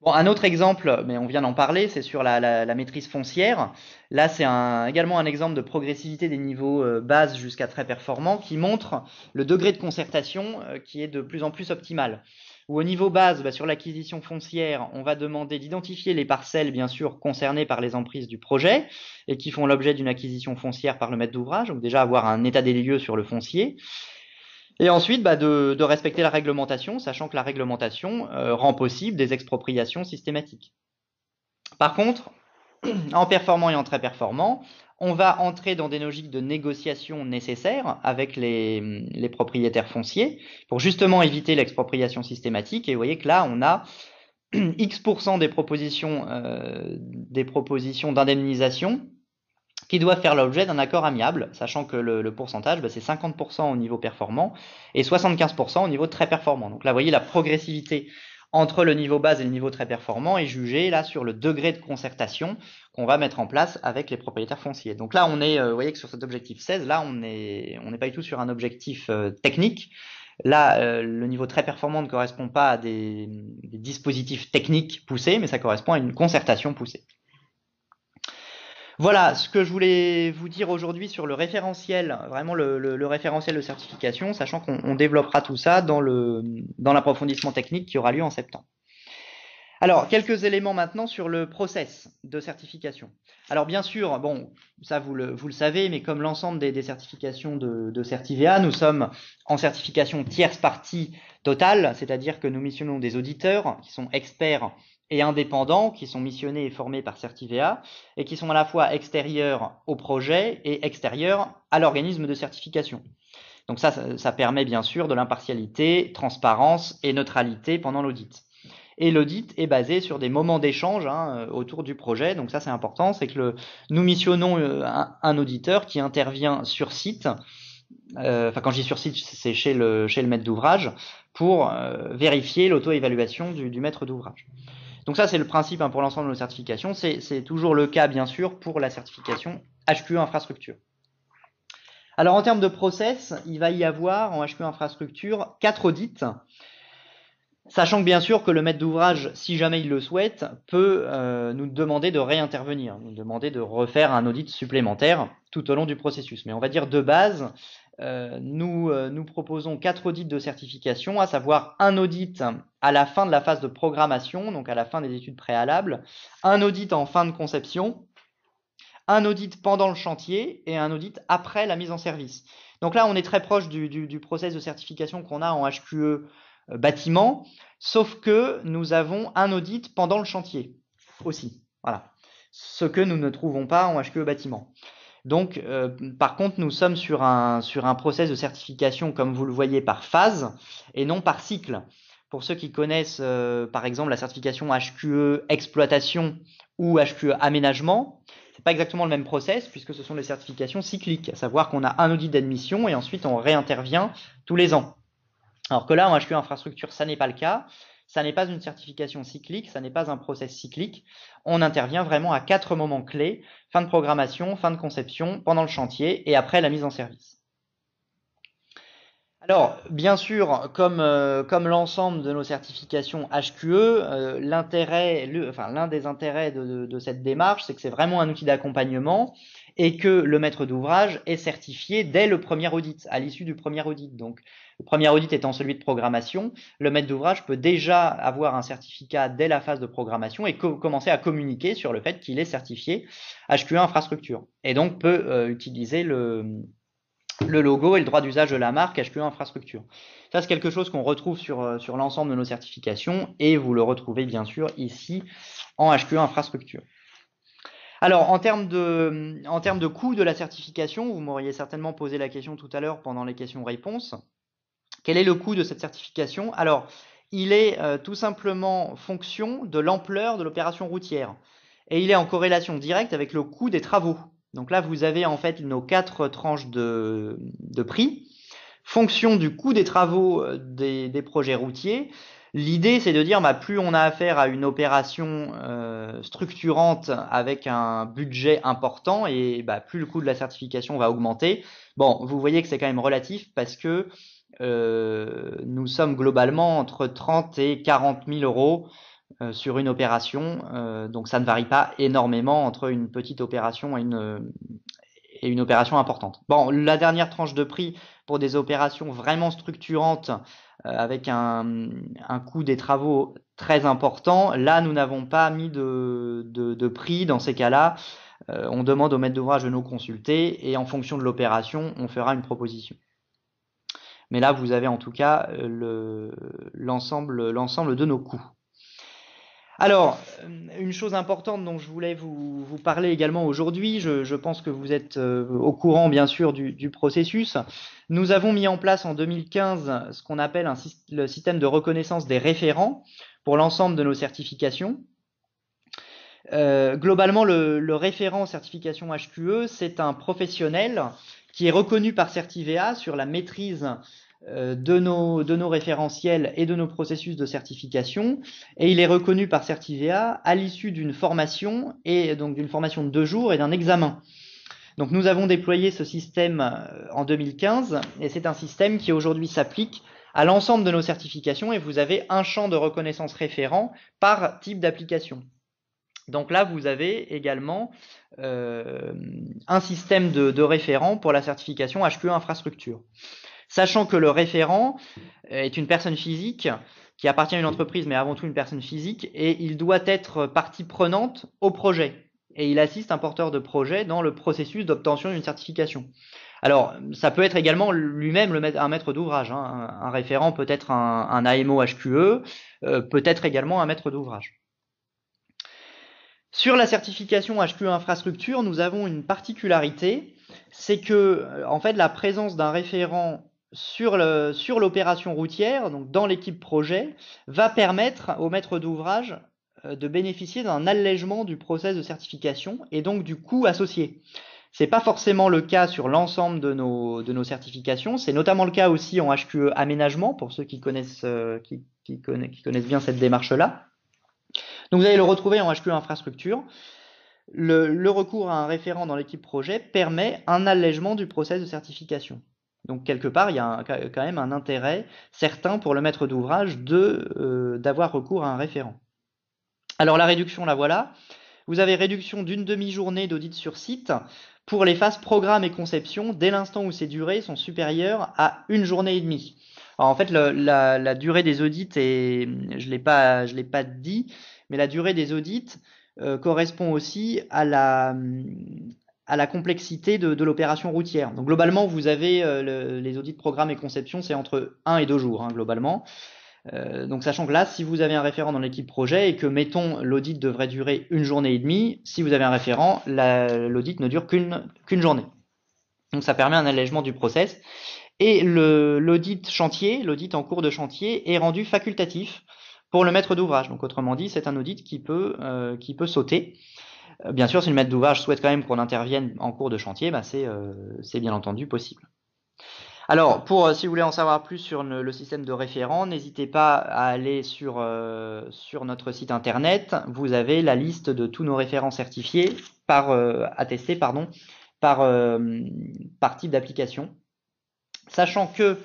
Speaker 1: Bon, un autre exemple, mais on vient d'en parler, c'est sur la maîtrise foncière. Là, c'est également un exemple de progressivité des niveaux base jusqu'à très performants qui montre le degré de concertation qui est de plus en plus optimal. Ou au niveau base, sur l'acquisition foncière, on va demander d'identifier les parcelles, bien sûr, concernées par les emprises du projet et qui font l'objet d'une acquisition foncière par le maître d'ouvrage. Donc déjà avoir un état des lieux sur le foncier. Et ensuite, de respecter la réglementation, sachant que la réglementation rend possible des expropriations systématiques. Par contre, en performant et en très performant, on va entrer dans des logiques de négociation nécessaires avec les propriétaires fonciers pour justement éviter l'expropriation systématique. Et vous voyez que là, on a X% des propositions d'indemnisation qui doivent faire l'objet d'un accord amiable, sachant que le pourcentage, c'est 50% au niveau performant et 75% au niveau très performant. Donc là, vous voyez, la progressivité entre le niveau base et le niveau très performant est jugée là sur le degré de concertation qu'on va mettre en place avec les propriétaires fonciers. Donc là, on est, vous voyez que sur cet objectif 16, là, on n'est pas du tout sur un objectif technique. Là, le niveau très performant ne correspond pas à des dispositifs techniques poussés, mais ça correspond à une concertation poussée. Voilà ce que je voulais vous dire aujourd'hui sur le référentiel, vraiment le référentiel de certification, sachant qu'on développera tout ça dans l'approfondissement technique qui aura lieu en septembre. Alors, quelques éléments maintenant sur le process de certification. Alors, bien sûr, bon, ça vous le savez, mais comme l'ensemble des certifications de Certivea, nous sommes en certification tierce partie totale, c'est-à-dire que nous missionnons des auditeurs qui sont experts et indépendants, qui sont missionnés et formés par Certivea, et qui sont à la fois extérieurs au projet et extérieurs à l'organisme de certification. Donc ça permet bien sûr de l'impartialité, transparence et neutralité pendant l'audit. Et l'audit est basé sur des moments d'échange autour du projet. Donc ça, c'est important, c'est que nous missionnons un auditeur qui intervient sur site. Enfin, quand je dis sur site, c'est chez le maître d'ouvrage pour vérifier l'auto-évaluation du maître d'ouvrage. Donc ça, c'est le principe pour l'ensemble de nos certifications. C'est toujours le cas, bien sûr, pour la certification HQE infrastructure. Alors, en termes de process, il va y avoir en HQE infrastructure 4 audits. Sachant que bien sûr que le maître d'ouvrage, si jamais il le souhaite, peut nous demander de réintervenir, nous demander de refaire un audit supplémentaire tout au long du processus. Mais on va dire de base, nous proposons 4 audits de certification, à savoir un audit à la fin de la phase de programmation, donc à la fin des études préalables, un audit en fin de conception, un audit pendant le chantier et un audit après la mise en service. Donc là, on est très proche du process de certification qu'on a en HQE bâtiment, sauf que nous avons un audit pendant le chantier aussi. Voilà. Ce que nous ne trouvons pas en HQE bâtiment. Donc, par contre, nous sommes sur un process de certification, comme vous le voyez, par phase et non par cycle. Pour ceux qui connaissent, par exemple, la certification HQE exploitation ou HQE aménagement, c'est pas exactement le même process puisque ce sont des certifications cycliques, à savoir qu'on a un audit d'admission et ensuite on réintervient tous les ans. Alors que là, en HQE infrastructure, ça n'est pas le cas. Ça n'est pas une certification cyclique, ça n'est pas un process cyclique. On intervient vraiment à 4 moments clés: fin de programmation, fin de conception, pendant le chantier et après la mise en service. Alors, bien sûr, comme l'ensemble de nos certifications HQE, l'un des intérêts de cette démarche, c'est que c'est vraiment un outil d'accompagnement et que le maître d'ouvrage est certifié dès le premier audit, à l'issue du premier audit. Donc, le premier audit étant celui de programmation, le maître d'ouvrage peut déjà avoir un certificat dès la phase de programmation et commencer à communiquer sur le fait qu'il est certifié HQE infrastructure. Et donc peut utiliser le logo et le droit d'usage de la marque HQE infrastructure. Ça, c'est quelque chose qu'on retrouve sur l'ensemble de nos certifications et vous le retrouvez bien sûr ici en HQE infrastructure. Alors, en termes de coût de la certification, vous m'auriez certainement posé la question tout à l'heure pendant les questions-réponses. Quel est le coût de cette certification? Alors, il est tout simplement fonction de l'ampleur de l'opération routière et il est en corrélation directe avec le coût des travaux. Donc là, vous avez en fait nos 4 tranches de prix. Fonction du coût des travaux des projets routiers, l'idée c'est de dire plus on a affaire à une opération structurante avec un budget important et plus le coût de la certification va augmenter. Bon, vous voyez que c'est quand même relatif parce que nous sommes globalement entre 30 et 40 000 euros sur une opération, donc ça ne varie pas énormément entre une petite opération et une opération importante. Bon, la dernière tranche de prix pour des opérations vraiment structurantes avec un coût des travaux très important, là nous n'avons pas mis de prix dans ces cas-là. On demande au maître d'ouvrage de nous consulter et en fonction de l'opération, on fera une proposition. Mais là, vous avez en tout cas l'ensemble de nos coûts. Alors, une chose importante dont je voulais vous parler également aujourd'hui, je pense que vous êtes au courant bien sûr du processus. Nous avons mis en place en 2015 ce qu'on appelle le système de reconnaissance des référents pour l'ensemble de nos certifications. Globalement, le référent certification HQE, c'est un professionnel qui est reconnu par Certivea sur la maîtrise de nos référentiels et de nos processus de certification, et il est reconnu par Certivea à l'issue d'une formation, et donc d'une formation de 2 jours et d'un examen. Donc nous avons déployé ce système en 2015, et c'est un système qui aujourd'hui s'applique à l'ensemble de nos certifications, et vous avez un champ de reconnaissance référent par type d'application. Donc là, vous avez également un système de référent pour la certification HQE infrastructure. Sachant que le référent est une personne physique qui appartient à une entreprise, mais avant tout une personne physique, et il doit être partie prenante au projet. Et il assiste un porteur de projet dans le processus d'obtention d'une certification. Alors, ça peut être également lui-même un maître d'ouvrage. Hein. Un référent peut être un AMO HQE, peut être également un maître d'ouvrage. Sur la certification HQE infrastructure, nous avons une particularité, c'est que en fait la présence d'un référent sur l'opération routière, donc dans l'équipe projet, va permettre au maître d'ouvrage de bénéficier d'un allègement du process de certification et donc du coût associé. C'est pas forcément le cas sur l'ensemble de nos certifications, c'est notamment le cas aussi en HQE aménagement, pour ceux qui connaissent bien cette démarche-là. Donc vous allez le retrouver en HQE infrastructure. Le recours à un référent dans l'équipe projet permet un allègement du process de certification. Donc quelque part, il y a quand même un intérêt certain pour le maître d'ouvrage d'avoir recours à un référent. Alors la réduction, la voilà. Vous avez réduction d'une demi-journée d'audit sur site pour les phases programme et conception dès l'instant où ces durées sont supérieures à une journée et demie. Alors en fait, la durée des audits, je l'ai pas dit, mais la durée des audits correspond aussi à la complexité de l'opération routière. Donc globalement, vous avez les audits programme et conception, c'est entre 1 et 2 jours, hein, globalement. Donc sachant que là, si vous avez un référent dans l'équipe projet et que, mettons, l'audit devrait durer une journée et demie, si vous avez un référent, l'audit ne dure qu'une journée. Donc ça permet un allègement du process. Et l'audit chantier, l'audit en cours de chantier, est rendu facultatif pour le maître d'ouvrage. Donc autrement dit, c'est un audit qui peut sauter. Bien sûr, si le maître d'ouvrage souhaite quand même qu'on intervienne en cours de chantier, bah c'est bien entendu possible. Alors, si vous voulez en savoir plus sur le système de référent, n'hésitez pas à aller sur notre site internet. Vous avez la liste de tous nos référents certifiés attestés, par type d'application. Sachant que,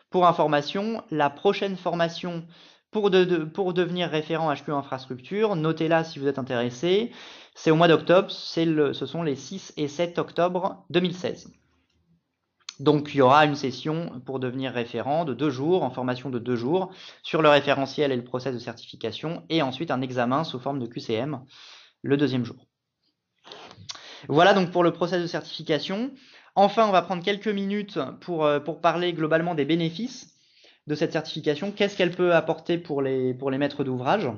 Speaker 1: pour information, la prochaine formation pour devenir référent HQE infrastructure, notez-la si vous êtes intéressé, c'est au mois d'octobre, ce sont les 6 et 7 octobre 2016. Donc il y aura une session pour devenir référent de 2 jours, en formation de 2 jours, sur le référentiel et le process de certification, et ensuite un examen sous forme de QCM le 2e jour. Voilà donc pour le process de certification. Enfin, on va prendre quelques minutes pour parler globalement des bénéfices de cette certification. Qu'est-ce qu'elle peut apporter pour les maîtres d'ouvrage?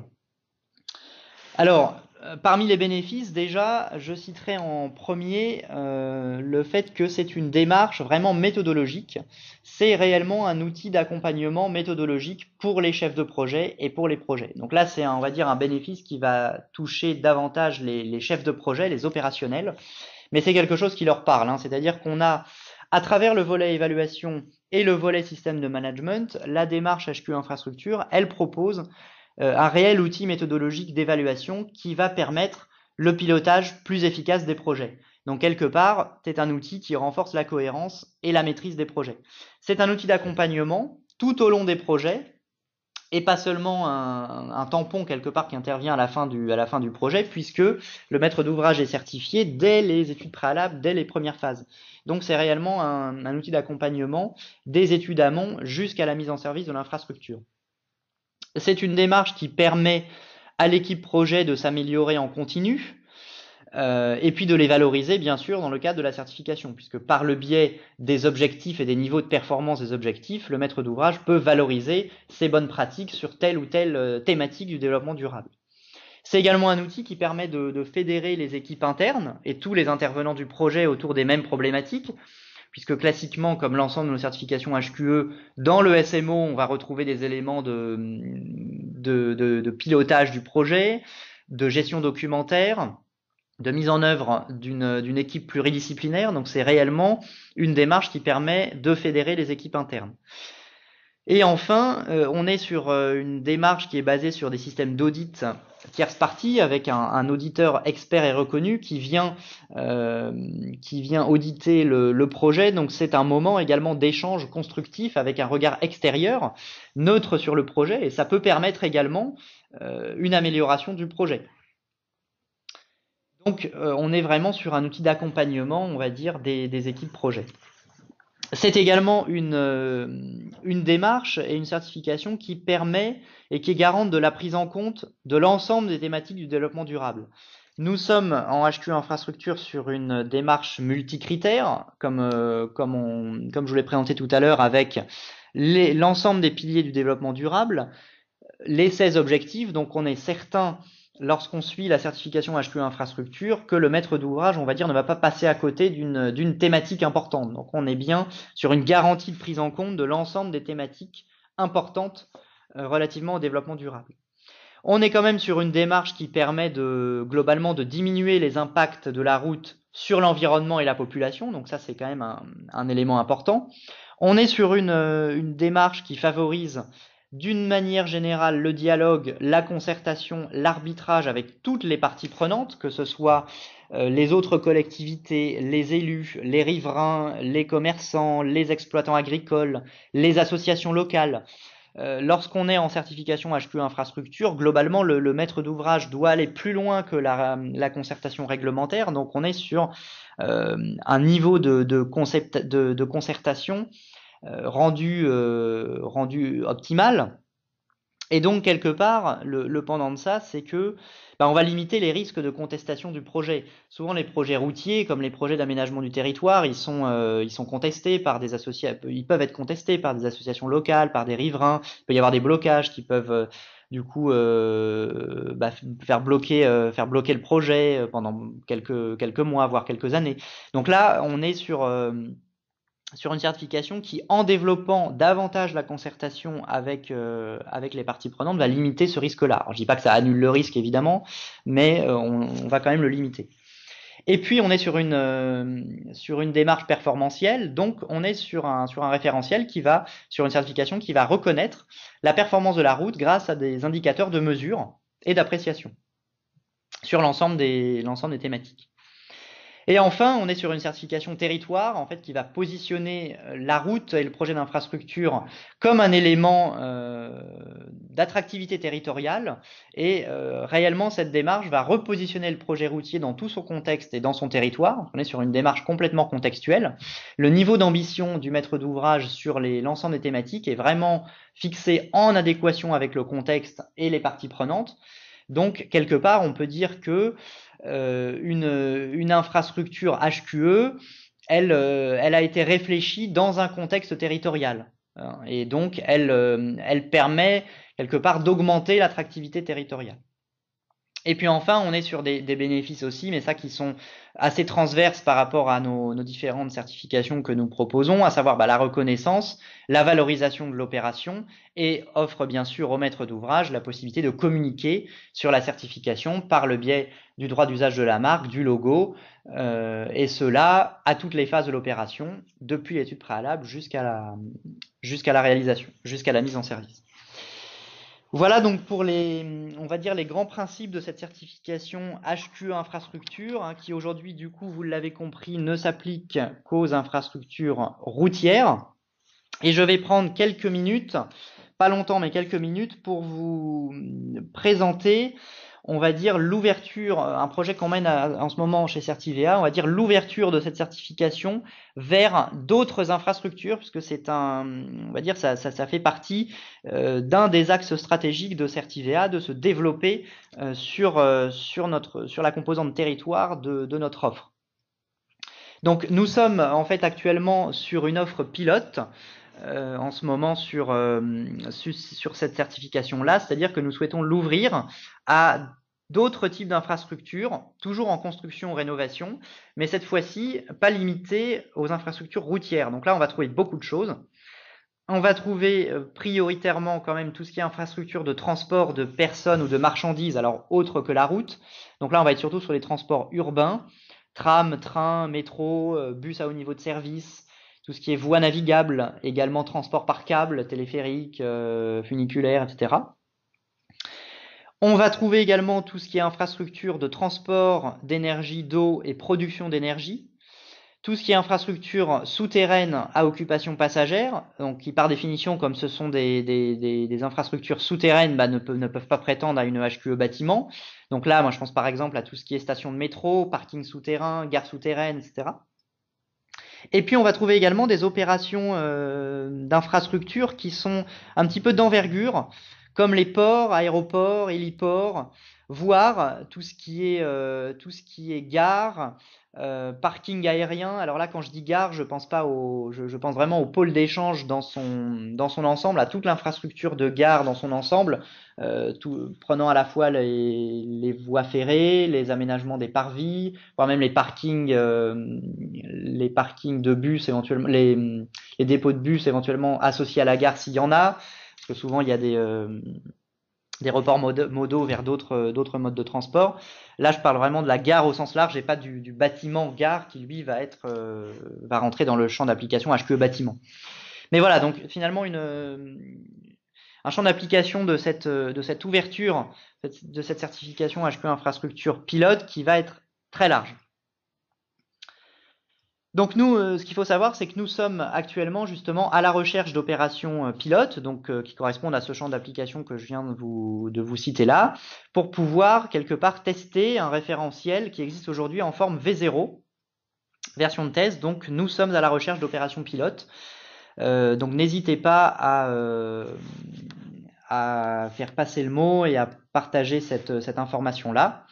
Speaker 1: Alors, parmi les bénéfices, déjà, je citerai en premier le fait que c'est une démarche vraiment méthodologique. C'est réellement un outil d'accompagnement méthodologique pour les chefs de projet et pour les projets. Donc là, c'est, on va dire, un bénéfice qui va toucher davantage les chefs de projet, les opérationnels, mais c'est quelque chose qui leur parle. Hein. C'est-à-dire qu'on a, à travers le volet évaluation et le volet système de management, la démarche HQE infrastructure, elle propose un réel outil méthodologique d'évaluation qui va permettre le pilotage plus efficace des projets. Donc quelque part, c'est un outil qui renforce la cohérence et la maîtrise des projets. C'est un outil d'accompagnement tout au long des projets et pas seulement un tampon quelque part qui intervient à la fin du projet, puisque le maître d'ouvrage est certifié dès les études préalables, dès les premières phases. Donc c'est réellement un outil d'accompagnement des études amont jusqu'à la mise en service de l'infrastructure. C'est une démarche qui permet à l'équipe projet de s'améliorer en continu et puis de les valoriser bien sûr dans le cadre de la certification, puisque par le biais des objectifs et des niveaux de performance des objectifs, le maître d'ouvrage peut valoriser ses bonnes pratiques sur telle ou telle thématique du développement durable. C'est également un outil qui permet de fédérer les équipes internes et tous les intervenants du projet autour des mêmes problématiques, puisque classiquement, comme l'ensemble de nos certifications HQE, dans le SMO, on va retrouver des éléments de pilotage du projet, de gestion documentaire, de mise en œuvre d'une équipe pluridisciplinaire. Donc c'est réellement une démarche qui permet de fédérer les équipes internes. Et enfin, on est sur une démarche qui est basée sur des systèmes d'audit tierce partie avec un auditeur expert et reconnu qui vient auditer le projet. Donc c'est un moment également d'échange constructif avec un regard extérieur, neutre sur le projet, et ça peut permettre également une amélioration du projet. Donc on est vraiment sur un outil d'accompagnement, on va dire, des équipes projet. C'est également une démarche et une certification qui permet et qui est garante de la prise en compte de l'ensemble des thématiques du développement durable. Nous sommes en HQ Infrastructure sur une démarche multicritère, comme je vous l'ai présenté tout à l'heure, avec l'ensemble des piliers du développement durable, les 16 objectifs. Donc on est certain, lorsqu'on suit la certification HQ Infrastructure, que le maître d'ouvrage, on va dire, ne va pas passer à côté d'une thématique importante. Donc on est bien sur une garantie de prise en compte de l'ensemble des thématiques importantes relativement au développement durable. On est quand même sur une démarche qui permet globalement de diminuer les impacts de la route sur l'environnement et la population. Donc ça, c'est quand même un élément important. On est sur une démarche qui favorise d'une manière générale le dialogue, la concertation, l'arbitrage avec toutes les parties prenantes, que ce soit les autres collectivités, les élus, les riverains, les commerçants, les exploitants agricoles, les associations locales. Lorsqu'on est en certification HQ Infrastructure, globalement, le maître d'ouvrage doit aller plus loin que la concertation réglementaire. Donc, on est sur un niveau de concertation rendu optimal. Et donc, quelque part, le pendant de ça, c'est que on va limiter les risques de contestation du projet. Souvent, les projets routiers, comme les projets d'aménagement du territoire, ils sont contestés par des associations, ils peuvent être contestés par des associations locales, par des riverains. Il peut y avoir des blocages qui peuvent du coup faire bloquer le projet pendant quelques mois, voire quelques années. Donc là, on est sur une certification qui, en développant davantage la concertation avec les parties prenantes, va limiter ce risque-là. Alors, je dis pas que ça annule le risque, évidemment, mais on va quand même le limiter. Et puis, on est sur une démarche performantielle, donc on est sur un référentiel sur une certification qui va reconnaître la performance de la route grâce à des indicateurs de mesure et d'appréciation sur l'ensemble des thématiques. Et enfin, on est sur une certification territoire, en fait, qui va positionner la route et le projet d'infrastructure comme un élément d'attractivité territoriale. Et réellement, cette démarche va repositionner le projet routier dans tout son contexte et dans son territoire. On est sur une démarche complètement contextuelle. Le niveau d'ambition du maître d'ouvrage sur l'ensemble des thématiques est vraiment fixé en adéquation avec le contexte et les parties prenantes. Donc, quelque part, on peut dire que une infrastructure HQE, elle a été réfléchie dans un contexte territorial. Et donc, elle permet quelque part d'augmenter l'attractivité territoriale. Et puis enfin, on est sur des bénéfices aussi, mais ça qui sont assez transverses par rapport à nos différentes certifications que nous proposons, à savoir la reconnaissance, la valorisation de l'opération, et offre bien sûr au maître d'ouvrage la possibilité de communiquer sur la certification par le biais du droit d'usage de la marque, du logo, et cela à toutes les phases de l'opération, depuis l'étude préalable jusqu'à la réalisation, jusqu'à la mise en service. Voilà donc pour on va dire les grands principes de cette certification HQE infrastructure, qui aujourd'hui, du coup, vous l'avez compris, ne s'applique qu'aux infrastructures routières. Et je vais prendre quelques minutes, pas longtemps, mais quelques minutes pour vous présenter, on va dire, l'ouverture, un projet qu'on mène en ce moment chez Certivea, on va dire l'ouverture de cette certification vers d'autres infrastructures, puisque on va dire, ça fait partie d'un des axes stratégiques de Certivea, de se développer sur la composante territoire de notre offre. Donc nous sommes en fait actuellement sur une offre pilote en ce moment sur cette certification-là, c'est-à-dire que nous souhaitons l'ouvrir à d'autres types d'infrastructures, toujours en construction ou rénovation, mais cette fois-ci pas limitées aux infrastructures routières. Donc là, on va trouver beaucoup de choses. On va trouver prioritairement quand même tout ce qui est infrastructure de transport de personnes ou de marchandises, alors autre que la route. Donc là, on va être surtout sur les transports urbains, tram, train, métro, bus à haut niveau de service, tout ce qui est voie navigable, également transport par câble, téléphérique, funiculaire, etc. On va trouver également tout ce qui est infrastructure de transport d'énergie, d'eau et production d'énergie. Tout ce qui est infrastructure souterraine à occupation passagère, donc qui par définition, comme ce sont des infrastructures souterraines, bah, ne peuvent pas prétendre à une HQE bâtiment. Donc là, moi je pense par exemple à tout ce qui est station de métro, parking souterrain, gare souterraine, etc. Et puis on va trouver également des opérations d'infrastructures qui sont un petit peu d'envergure, comme les ports, aéroports, héliports, voire tout ce qui est gare, parking aérien. Alors là, quand je dis gare, je pense pas je pense vraiment au pôle d'échange dans son ensemble, à toute l'infrastructure de gare dans son ensemble, prenant à la fois les voies ferrées, les aménagements des parvis, voire même les parkings de bus éventuellement, les dépôts de bus éventuellement associés à la gare s'il y en a, parce que souvent il y a des reports modaux vers d'autres modes de transport. Là, je parle vraiment de la gare au sens large et pas du bâtiment gare qui lui va rentrer dans le champ d'application HQE bâtiment. Mais voilà, donc finalement un champ d'application de cette ouverture, de cette certification HQE infrastructure pilote qui va être très large. Donc nous, ce qu'il faut savoir, c'est que nous sommes actuellement justement à la recherche d'opérations pilotes, donc qui correspondent à ce champ d'application que je viens de vous citer là, pour pouvoir quelque part tester un référentiel qui existe aujourd'hui en forme V0, version de test. Donc nous sommes à la recherche d'opérations pilotes. Donc n'hésitez pas à faire passer le mot et à partager cette information-là.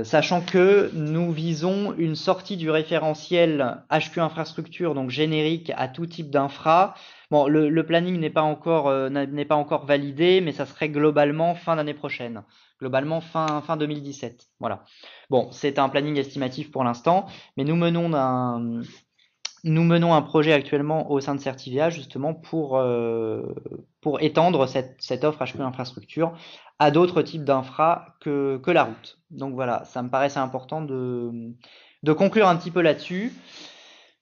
Speaker 1: Sachant que nous visons une sortie du référentiel HQ infrastructure, donc générique à tout type d'infra. Bon, le planning n'est pas encore validé, mais ça serait globalement fin d'année prochaine, globalement fin 2017. Voilà. Bon, c'est un planning estimatif pour l'instant, mais nous menons un projet actuellement au sein de Certivia justement pour étendre cette offre HPE infrastructure à d'autres types d'infra que la route. Donc voilà, ça me paraissait important de conclure un petit peu là-dessus.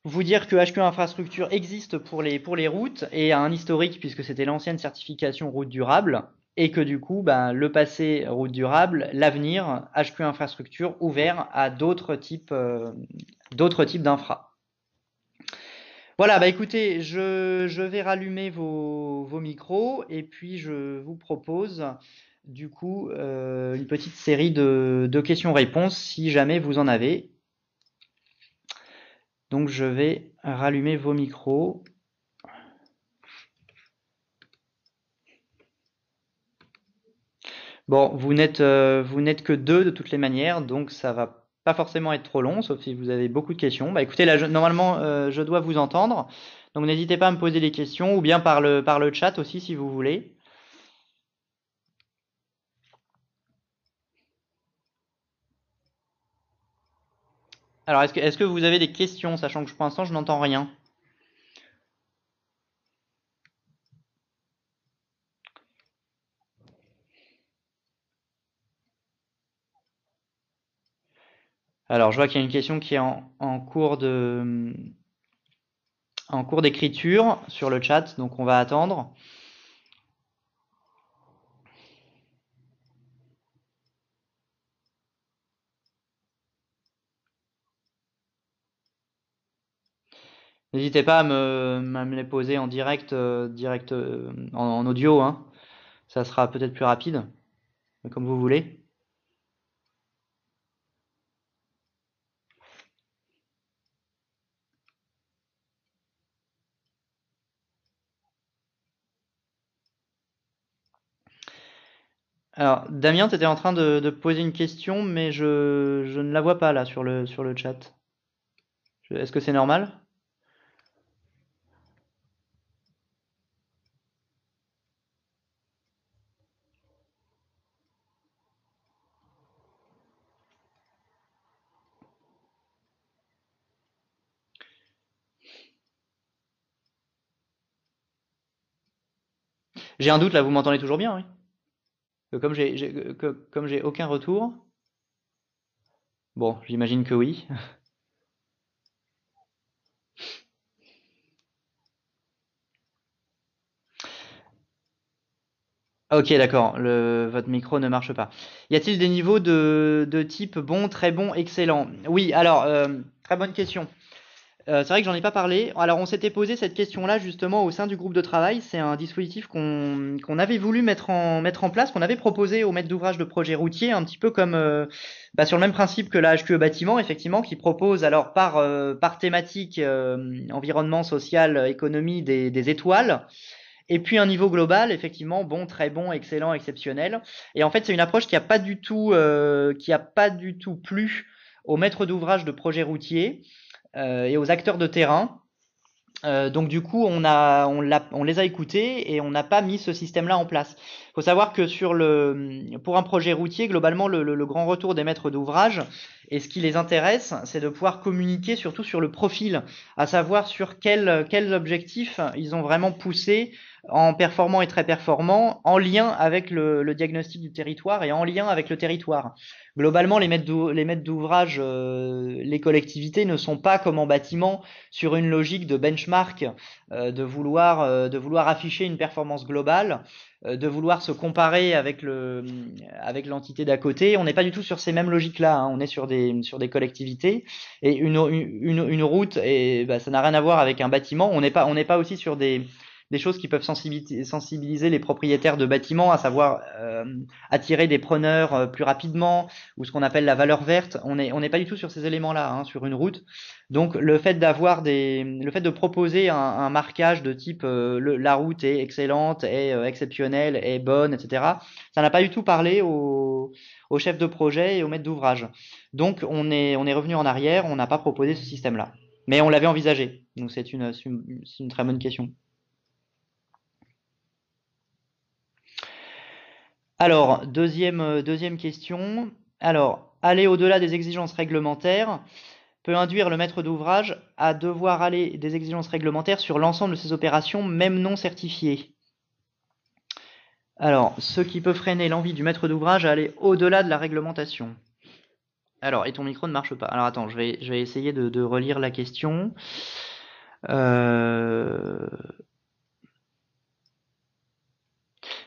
Speaker 1: Vous dire que HPE infrastructure existe pour les routes et a un historique puisque c'était l'ancienne certification route durable et que du coup, ben, le passé route durable, l'avenir HPE infrastructure ouvert à d'autres types d'infra. Voilà, bah écoutez, je vais rallumer vos micros et puis je vous propose du coup une petite série de questions-réponses si jamais vous en avez. Donc je vais rallumer vos micros. Bon, vous n'êtes que deux de toutes les manières, donc ça va pas forcément être trop long, sauf si vous avez beaucoup de questions. Bah écoutez, là, normalement, je dois vous entendre, donc n'hésitez pas à me poser des questions ou bien par le chat aussi si vous voulez. Alors, est-ce que vous avez des questions, sachant que pour l'instant, je n'entends rien? Alors, je vois qu'il y a une question qui est en cours d'écriture sur le chat, donc on va attendre. N'hésitez pas à me les poser en direct, en audio, hein. Ça sera peut-être plus rapide, mais comme vous voulez. Alors, Damien, tu étais en train de poser une question, mais je ne la vois pas là sur le chat. Est-ce que c'est normal? J'ai un doute là, vous m'entendez toujours bien, oui? Comme j'ai aucun retour. Bon, j'imagine que oui. Ok, d'accord, votre micro ne marche pas. Y a-t-il des niveaux de type bon, très bon, excellent? Oui, alors, très bonne question. C'est vrai que j'en ai pas parlé. Alors, on s'était posé cette question-là justement au sein du groupe de travail. C'est un dispositif qu'on avait voulu mettre en place, qu'on avait proposé aux maîtres d'ouvrage de projets routiers, un petit peu comme sur le même principe que la HQE bâtiment, effectivement, qui propose alors par thématique environnement, social, économie des étoiles. Et puis un niveau global, effectivement, bon, très bon, excellent, exceptionnel. Et en fait, c'est une approche qui a pas du tout plu aux maîtres d'ouvrage de projets routiers et aux acteurs de terrain. Donc du coup, on les a écoutés et on n'a pas mis ce système-là en place. Il faut savoir que pour un projet routier, globalement, le grand retour des maîtres d'ouvrage et ce qui les intéresse, c'est de pouvoir communiquer surtout sur le profil, à savoir sur quels objectifs ils ont vraiment poussé en performant et très performant, en lien avec le diagnostic du territoire et en lien avec le territoire. Globalement, les maîtres d'ouvrage, les collectivités ne sont pas comme en bâtiment sur une logique de benchmark, de vouloir afficher une performance globale, de vouloir se comparer avec l'entité d'à côté. On n'est pas du tout sur ces mêmes logiques-là, hein. On est sur des collectivités et une route, et ça n'a rien à voir avec un bâtiment. On n'est pas aussi sur des choses qui peuvent sensibiliser les propriétaires de bâtiments, à savoir attirer des preneurs plus rapidement, ou ce qu'on appelle la valeur verte. On n'est pas du tout sur ces éléments-là, hein, sur une route. Donc le fait de proposer un marquage de type la route est excellente, est exceptionnelle, est bonne, etc. Ça n'a pas du tout parlé aux chefs de projet et aux maîtres d'ouvrage. Donc on est revenu en arrière, on n'a pas proposé ce système-là. Mais on l'avait envisagé. Donc c'est une très bonne question. Alors, deuxième question. Alors, aller au-delà des exigences réglementaires peut induire le maître d'ouvrage à devoir aller des exigences réglementaires sur l'ensemble de ses opérations, même non certifiées. Alors, ce qui peut freiner l'envie du maître d'ouvrage à aller au-delà de la réglementation. Alors, et ton micro ne marche pas. Alors attends, je vais essayer de relire la question. Euh,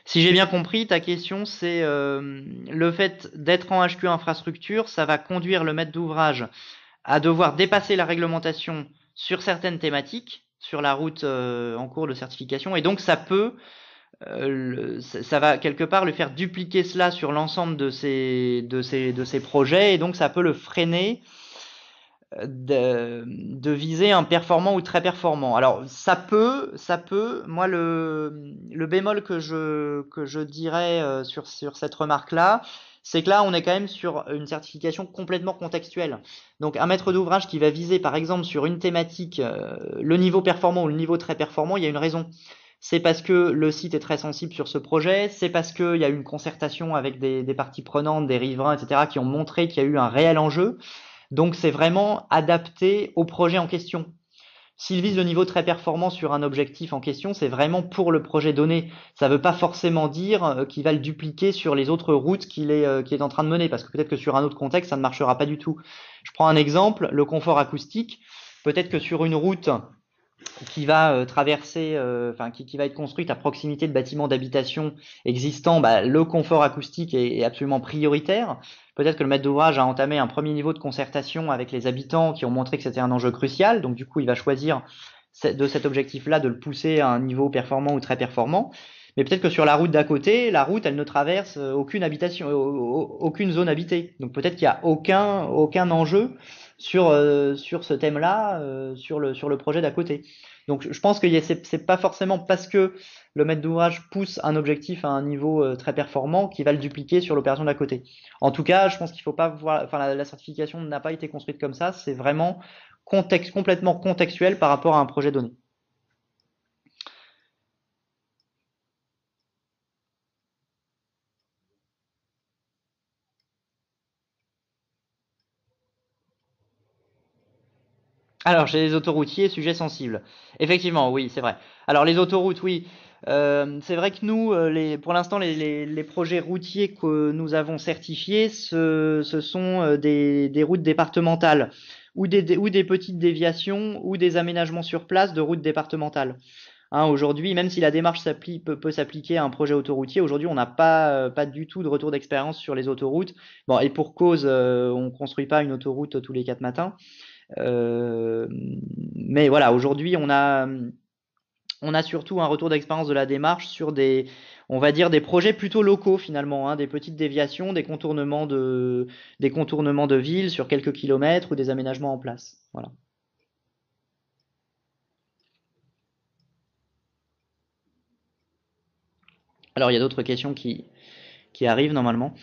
Speaker 1: Si j'ai bien compris, ta question, c'est le fait d'être en HQ infrastructure, ça va conduire le maître d'ouvrage à devoir dépasser la réglementation sur certaines thématiques, sur la route en cours de certification, et donc ça va quelque part le faire dupliquer cela sur l'ensemble de ses projets, et donc ça peut le freiner de viser un performant ou très performant. Alors ça peut. Moi le bémol que je dirais sur cette remarque-là, c'est que là on est quand même sur une certification complètement contextuelle. Donc un maître d'ouvrage qui va viser par exemple sur une thématique le niveau performant ou le niveau très performant, il y a une raison. C'est parce que le site est très sensible sur ce projet, c'est parce qu'il y a eu une concertation avec des parties prenantes, des riverains, etc., qui ont montré qu'il y a eu un réel enjeu. Donc c'est vraiment adapté au projet en question. S'il vise le niveau très performant sur un objectif en question, c'est vraiment pour le projet donné. Ça ne veut pas forcément dire qu'il va le dupliquer sur les autres routes qu'il est en train de mener, parce que peut-être que sur un autre contexte, ça ne marchera pas du tout. Je prends un exemple, le confort acoustique. Peut-être que sur une route qui va traverser, qui va être construite à proximité de bâtiments d'habitation existants, le confort acoustique est absolument prioritaire. Peut-être que le maître d'ouvrage a entamé un premier niveau de concertation avec les habitants qui ont montré que c'était un enjeu crucial. Donc du coup, il va choisir de cet objectif-là de le pousser à un niveau performant ou très performant. Mais peut-être que sur la route d'à côté, la route, elle ne traverse aucune habitation, aucune zone habitée. Donc peut-être qu'il n'y a aucun enjeu sur ce thème-là, sur le projet d'à côté. Donc je pense que c'est pas forcément parce que le maître d'ouvrage pousse un objectif à un niveau très performant qu'il va le dupliquer sur l'opération d'à côté. En tout cas, je pense qu'il faut pas voir, enfin la certification n'a pas été construite comme ça, c'est vraiment complètement contextuel par rapport à un projet donné. Alors, chez les autoroutiers, sujet sensible. Effectivement, oui, c'est vrai. Alors, les autoroutes, oui. C'est vrai que nous, pour l'instant, les projets routiers que nous avons certifiés, ce sont des routes départementales ou des petites déviations ou des aménagements sur place de routes départementales. Hein, aujourd'hui, même si la démarche peut s'appliquer à un projet autoroutier, aujourd'hui, on n'a pas du tout de retour d'expérience sur les autoroutes. Bon, et pour cause, on construit pas une autoroute tous les 4 matins. Euh, mais voilà, aujourd'hui, on a surtout un retour d'expérience de la démarche sur on va dire, des projets plutôt locaux finalement, hein, des petites déviations, des contournements de villes sur quelques kilomètres ou des aménagements en place. Voilà. Alors, il y a d'autres questions qui arrivent normalement.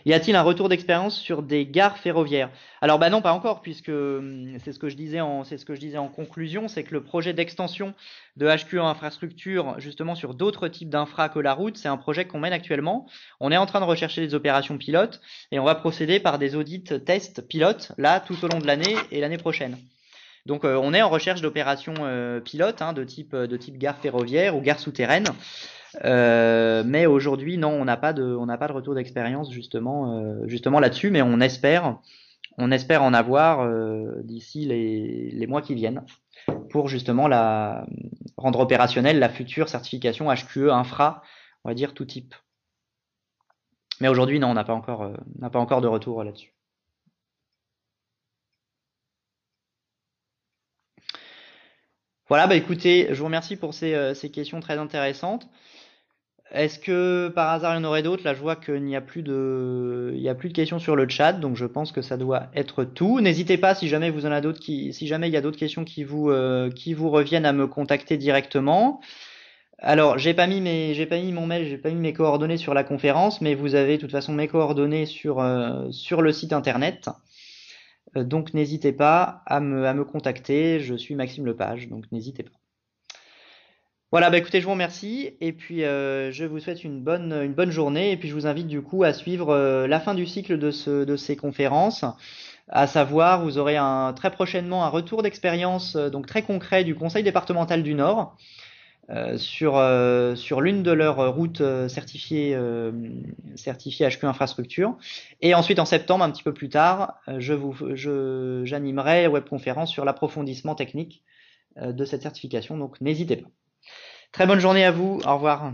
Speaker 1: Y a-t-il un retour d'expérience sur des gares ferroviaires? Alors bah non, pas encore, puisque c'est ce que je disais en conclusion, c'est que le projet d'extension de HQE Infrastructure, justement sur d'autres types d'infra que la route, c'est un projet qu'on mène actuellement. On est en train de rechercher des opérations pilotes et on va procéder par des audits tests pilotes, là, tout au long de l'année et l'année prochaine. Donc on est en recherche d'opérations pilotes, hein, de type gare ferroviaire ou gare souterraine. Mais aujourd'hui, non, on n'a pas de retour d'expérience justement là-dessus, mais on espère en avoir d'ici les mois qui viennent pour justement rendre opérationnelle la future certification HQE infra, on va dire tout type. Mais aujourd'hui, non, on n'a pas encore de retour là-dessus. Voilà, bah écoutez, je vous remercie pour ces questions très intéressantes. Est-ce que par hasard il y en aurait d'autres? Là, je vois qu'il n'y a plus de questions sur le chat, donc je pense que ça doit être tout. N'hésitez pas si jamais vous en avez d'autres si jamais il y a d'autres questions qui vous reviennent à me contacter directement. Alors, j'ai pas mis mon mail, j'ai pas mis mes coordonnées sur la conférence, mais vous avez de toute façon mes coordonnées sur le site internet. Donc n'hésitez pas à me contacter. Je suis Maxime Lepage, donc n'hésitez pas. Voilà, bah écoutez, je vous remercie et puis je vous souhaite une bonne journée et puis je vous invite du coup à suivre la fin du cycle de ces conférences, à savoir vous aurez très prochainement un retour d'expérience donc très concret du Conseil départemental du Nord sur l'une de leurs routes certifiées HQ Infrastructure et ensuite en septembre, un petit peu plus tard, j'animerai webconférence sur l'approfondissement technique de cette certification, donc n'hésitez pas. Très bonne journée à vous. Au revoir.